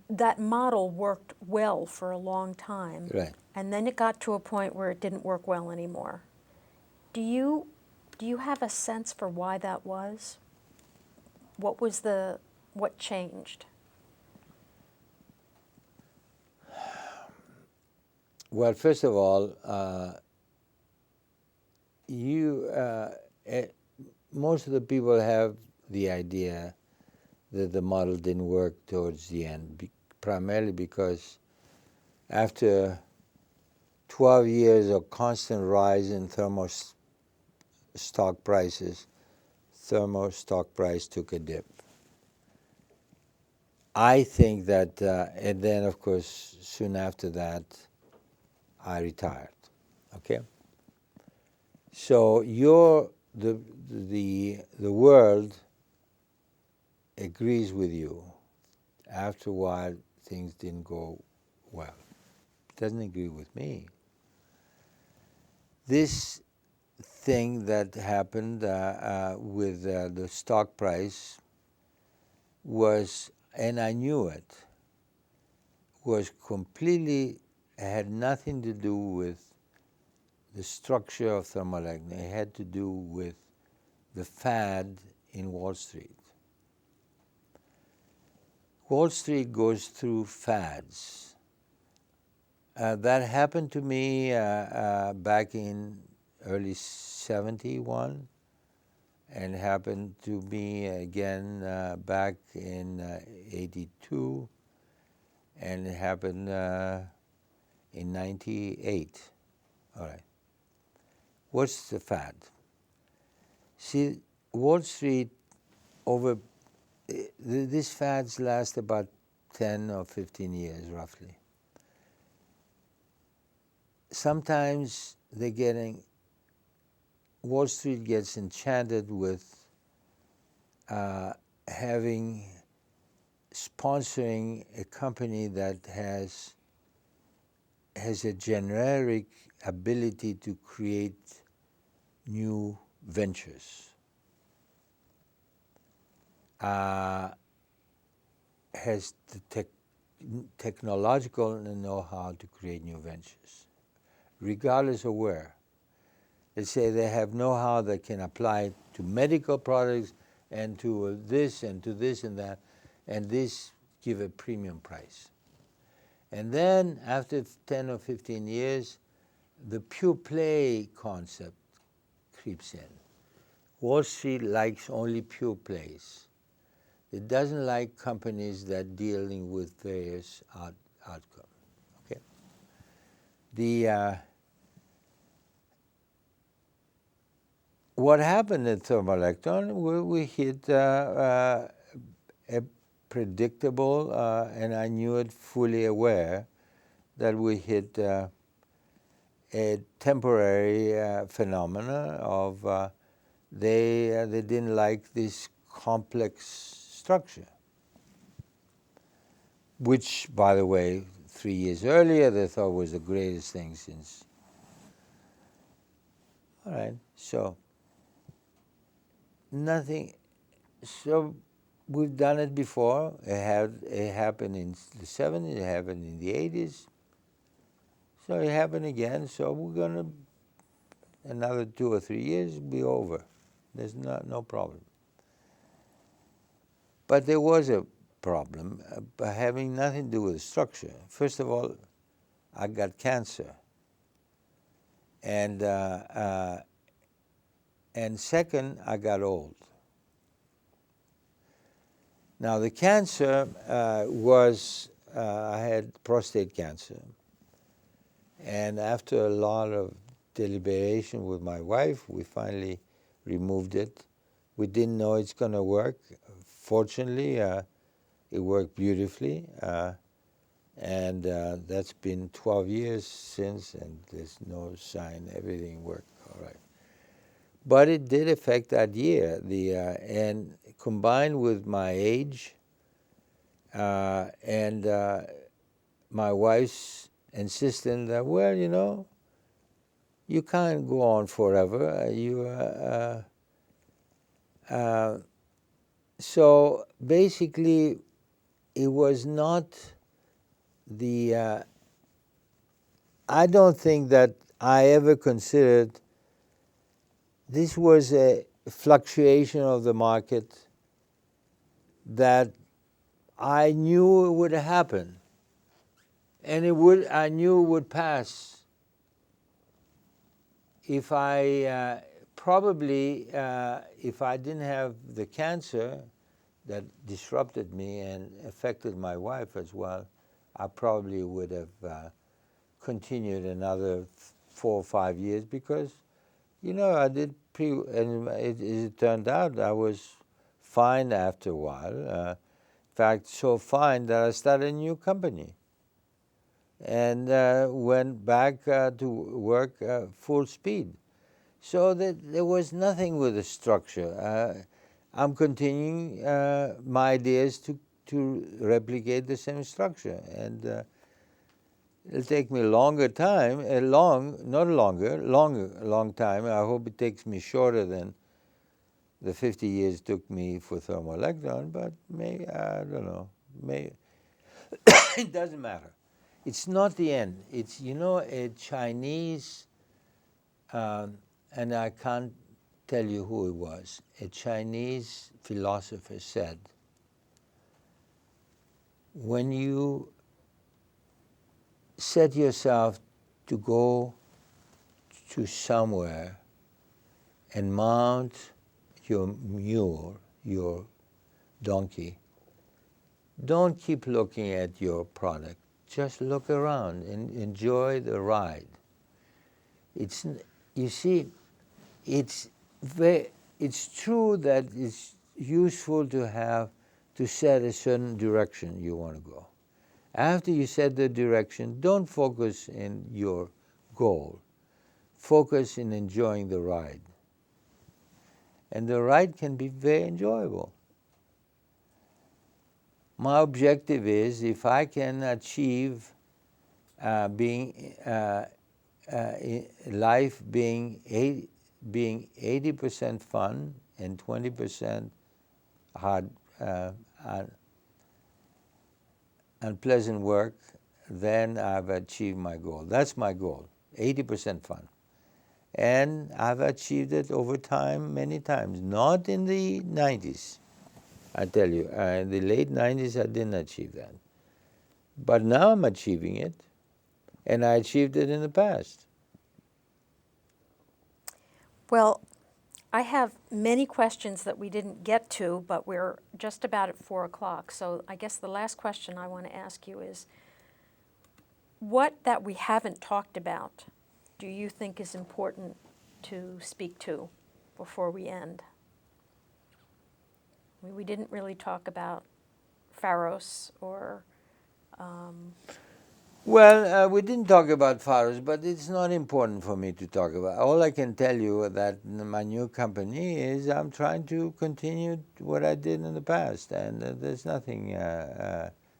S1: that model worked well for a long time.
S2: Right.
S1: And then it got to a point where it didn't work well anymore. Do you have a sense for why that was? What changed?
S2: Well, first of all, most of the people have the idea that the model didn't work towards the end, primarily because after 12 years of constant rise in thermo stock prices, thermo stock price took a dip. I think that, and then of course, soon after that, I retired. Okay. So the world agrees with you. After a while, things didn't go well. It doesn't agree with me. This thing that happened with the stock price was, and I knew it, was completely, had nothing to do with the structure of Thermo Electron. It had to do with the fad in Wall Street. Wall Street goes through fads. That happened to me back in early 71, and happened to me again back in 82, and it happened in 98. All right. What's the fad? See, Wall Street these fads last about 10 or 15 years roughly. Sometimes Wall Street gets enchanted with sponsoring a company that has a generic ability to create new ventures. Has the technological know-how to create new ventures, regardless of where. Let's say they have know-how that can apply to medical products and to this and to this and that, and this give a premium price. And then after 10 or 15 years, the pure play concept creeps in. Wall Street likes only pure plays. It doesn't like companies that are dealing with various outcomes. Okay. What happened at Thermo Electron? We hit a predictable, and I knew it, fully aware that we hit a temporary phenomena of they didn't like this complex structure, which, by the way, 3 years earlier they thought was the greatest thing since. All right, so nothing. So we've done it before. It happened in the 70s. It happened in the 80s. So it happened again. So we're gonna another 2 or 3 years be over. There's no problem. But there was a problem having nothing to do with the structure. First of all, I got cancer, and second, I got old. Now the cancer was I had prostate cancer, and after a lot of deliberation with my wife, we finally removed it. We didn't know it's going to work. Fortunately, it worked beautifully, and that's been 12 years since, and there's no sign. Everything worked all right. But it did affect that year. And combined with my age and my wife's insistence that, well, you can't go on forever. So basically, it was not the, I don't think that I ever considered this was a fluctuation of the market that I knew it would happen, and I knew it would pass. If I probably, if I didn't have the cancer that disrupted me and affected my wife as well, I probably would have continued another 4 or 5 years, because, you know, I did and it turned out I was fine after a while. In fact, so fine that I started a new company and went back to work full speed. So that there was nothing with the structure. I'm continuing my ideas to replicate the same structure, and it'll take me a longer time, long time. I hope it takes me shorter than the 50 years took me for Thermo Electron, but maybe, I don't know, maybe it doesn't matter. It's not the end. It's, you know, a Chinese, and I can't tell you who it was, a Chinese philosopher said, when you set yourself to go to somewhere and mount your mule, your donkey, don't keep looking at your product. Just look around and enjoy the ride. It's, you see, it's true that it's useful to set a certain direction you want to go. After you set the direction, don't focus in your goal. Focus in enjoying the ride. And the ride can be very enjoyable. My objective is, if I can achieve life being 80% fun and 20% hard, unpleasant work, then I've achieved my goal. That's my goal, 80% fun. And I've achieved it over time, many times. Not in the 90s, I tell you. In the late 90s, I didn't achieve that. But now I'm achieving it, and I achieved it in the past.
S1: Well, I have many questions that we didn't get to, but we're just about at 4 o'clock. So I guess the last question I want to ask you is, what that we haven't talked about do you think is important to speak to before we end? We didn't really talk about Pharos or...
S2: Well, we didn't talk about Pharos, but it's not important for me to talk about. All I can tell you that my new company is I'm trying to continue what I did in the past, and there's nothing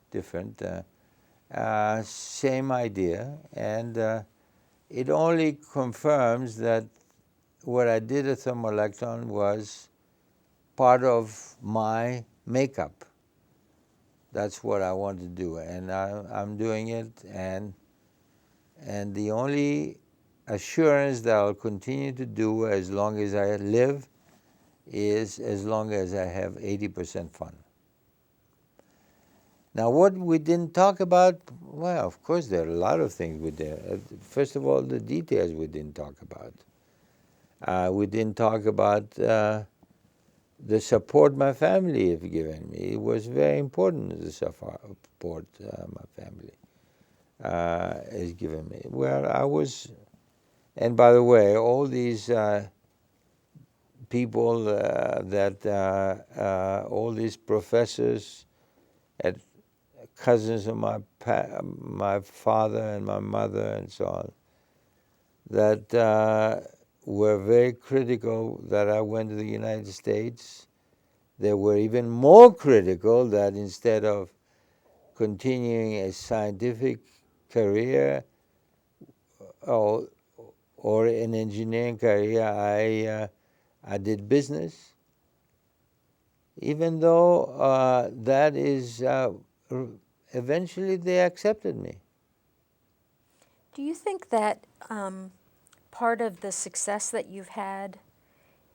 S2: different. Same idea, and it only confirms that what I did at Thermo Electron was part of my makeup. That's what I want to do, and I'm doing it, and the only assurance that I'll continue to do as long as I live is as long as I have 80% fun. Now, what we didn't talk about, well, of course, there are a lot of things we did. First of all, the details we didn't talk about. We didn't talk about the support my family have given me. It was very important, the support my family has given me. Well, I was, and by the way, all these people all these professors at cousins of my father and my mother and so on, that were very critical that I went to the United States. They were even more critical that instead of continuing a scientific career or an engineering career, I did business. Even though that is eventually they accepted me.
S1: Do you think that part of the success that you've had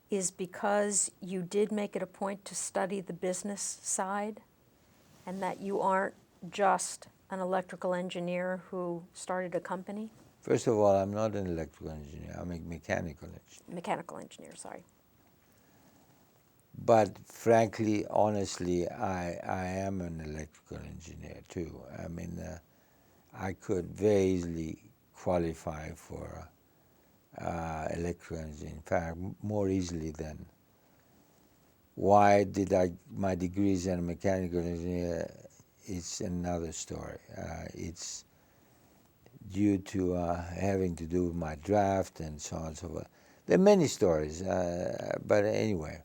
S1: is because you did make it a point to study the business side, and that you aren't just an electrical engineer who started a company?
S2: First of all, I'm not an electrical engineer. I'm a mechanical engineer.
S1: Mechanical engineer, sorry.
S2: But frankly, honestly, I am an electrical engineer too. I mean, I could very easily qualify for electrical engineering. In fact, more easily than. Why did my degrees in mechanical engineer? It's another story. It's due to having to do with my draft and so on and so forth. There are many stories, but anyway.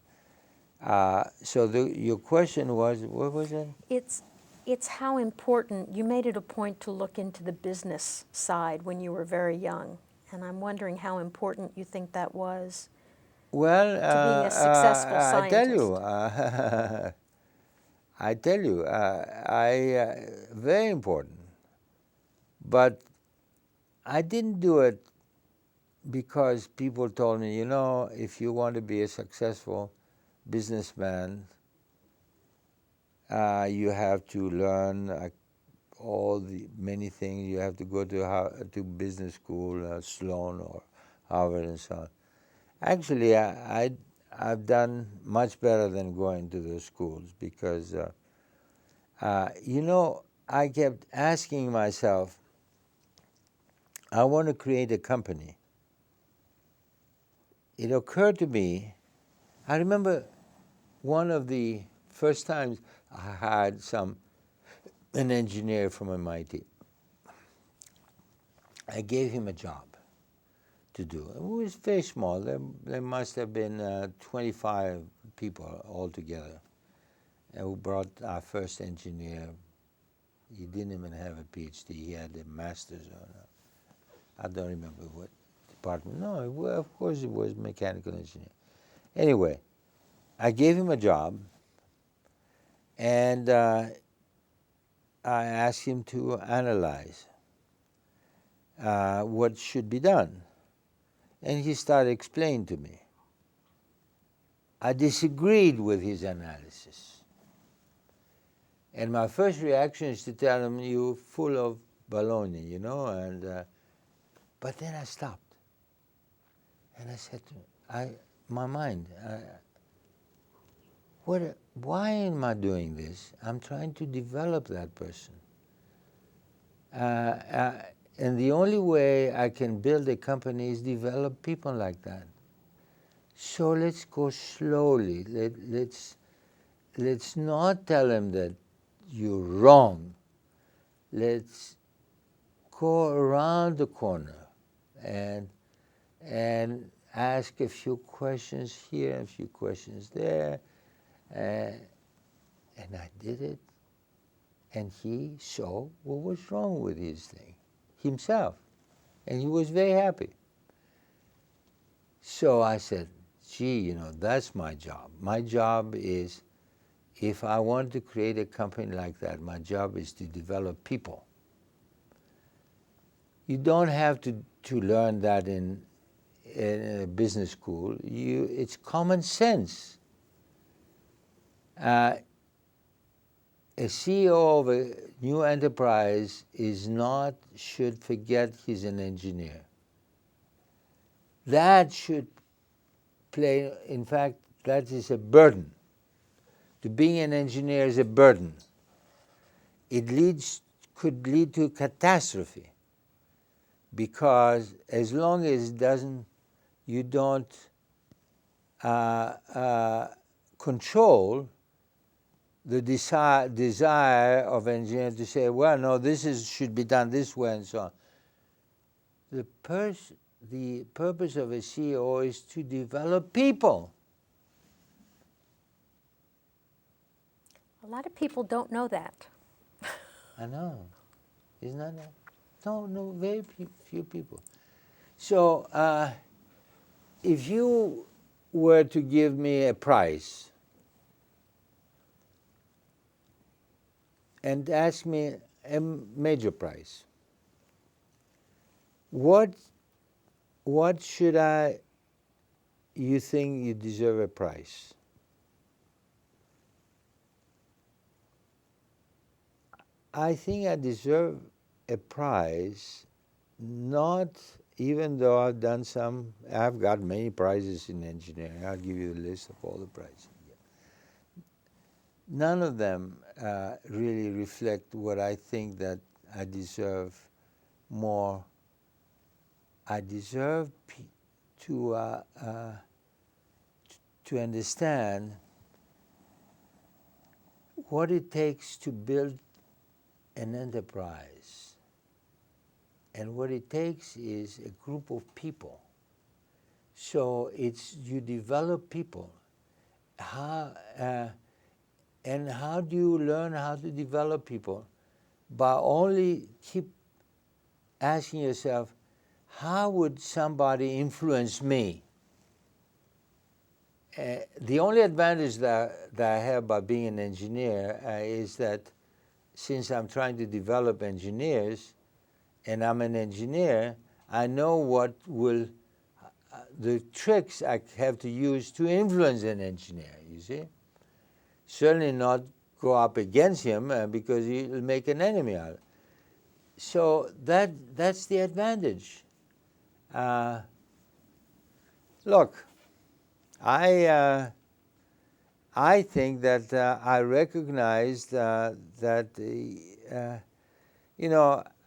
S2: So your question was, what was it?
S1: It's how important, you made it a point to look into the business side when you were very young, and I'm wondering how important you think that was
S2: Well,
S1: to being a successful
S2: I tell
S1: scientist.
S2: you, I tell you, very important. But I didn't do it because people told me, you know, if you want to be a successful businessman, you have to learn all the many things. You have to go to business school, Sloan or Harvard and so on. Actually, I've done much better than going to those schools because, you know, I kept asking myself, I want to create a company. It occurred to me, I remember one of the first times I had an engineer from MIT. I gave him a job to do. It was very small. There must have been 25 people altogether. And we brought our first engineer. He didn't even have a PhD. He had a master's. I don't remember what department. No, of course it was mechanical engineer. Anyway, I gave him a job, and I asked him to analyze what should be done. And he started explaining to me. I disagreed with his analysis. And my first reaction is to tell him, you're full of baloney, you know. But then I stopped. And I said to him, my mind, why am I doing this? I'm trying to develop that person. And the only way I can build a company is develop people like that. So let's go slowly. Let's not tell them that you're wrong. Let's go around the corner and ask a few questions here and a few questions there. And I did it. And he saw what was wrong with his thing himself. And he was very happy. So I said, gee, you know, that's my job. My job is, if I want to create a company like that, my job is to develop people. You don't have to learn that in a business school. It's common sense. A CEO of a new enterprise should forget he's an engineer. That should play, in fact, that is a burden. To being an engineer is a burden. It could lead to catastrophe, because as long as you don't control the desire of engineers to say, well, no, should be done this way and so on. The purpose of a CEO is to develop people.
S1: A lot of people don't know that.
S2: I know. Isn't that? No, very few people. So if you were to give me a prize, and ask me a major prize. What should you think you deserve a prize? I think I deserve a prize, not even though I've got many prizes in engineering. I'll give you the list of all the prizes. None of them really reflect what I think that I deserve more. I deserve to understand what it takes to build an enterprise. And what it takes is a group of people. So you develop people. And how do you learn how to develop people? By only keep asking yourself, how would somebody influence me? The only advantage that I have by being an engineer is that since I'm trying to develop engineers, and I'm an engineer, I know what the tricks I have to use to influence an engineer, you see? Certainly not go up against him because he'll make an enemy out of it. So that's the advantage. Look, I think that I recognize that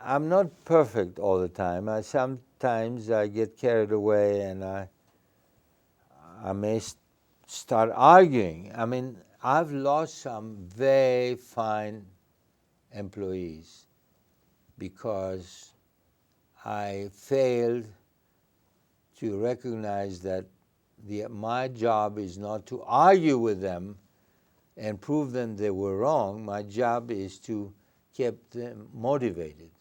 S2: I'm not perfect all the time. Sometimes I get carried away and I may start arguing. I mean, I've lost some very fine employees because I failed to recognize that my job is not to argue with them and prove them they were wrong. My job is to keep them motivated.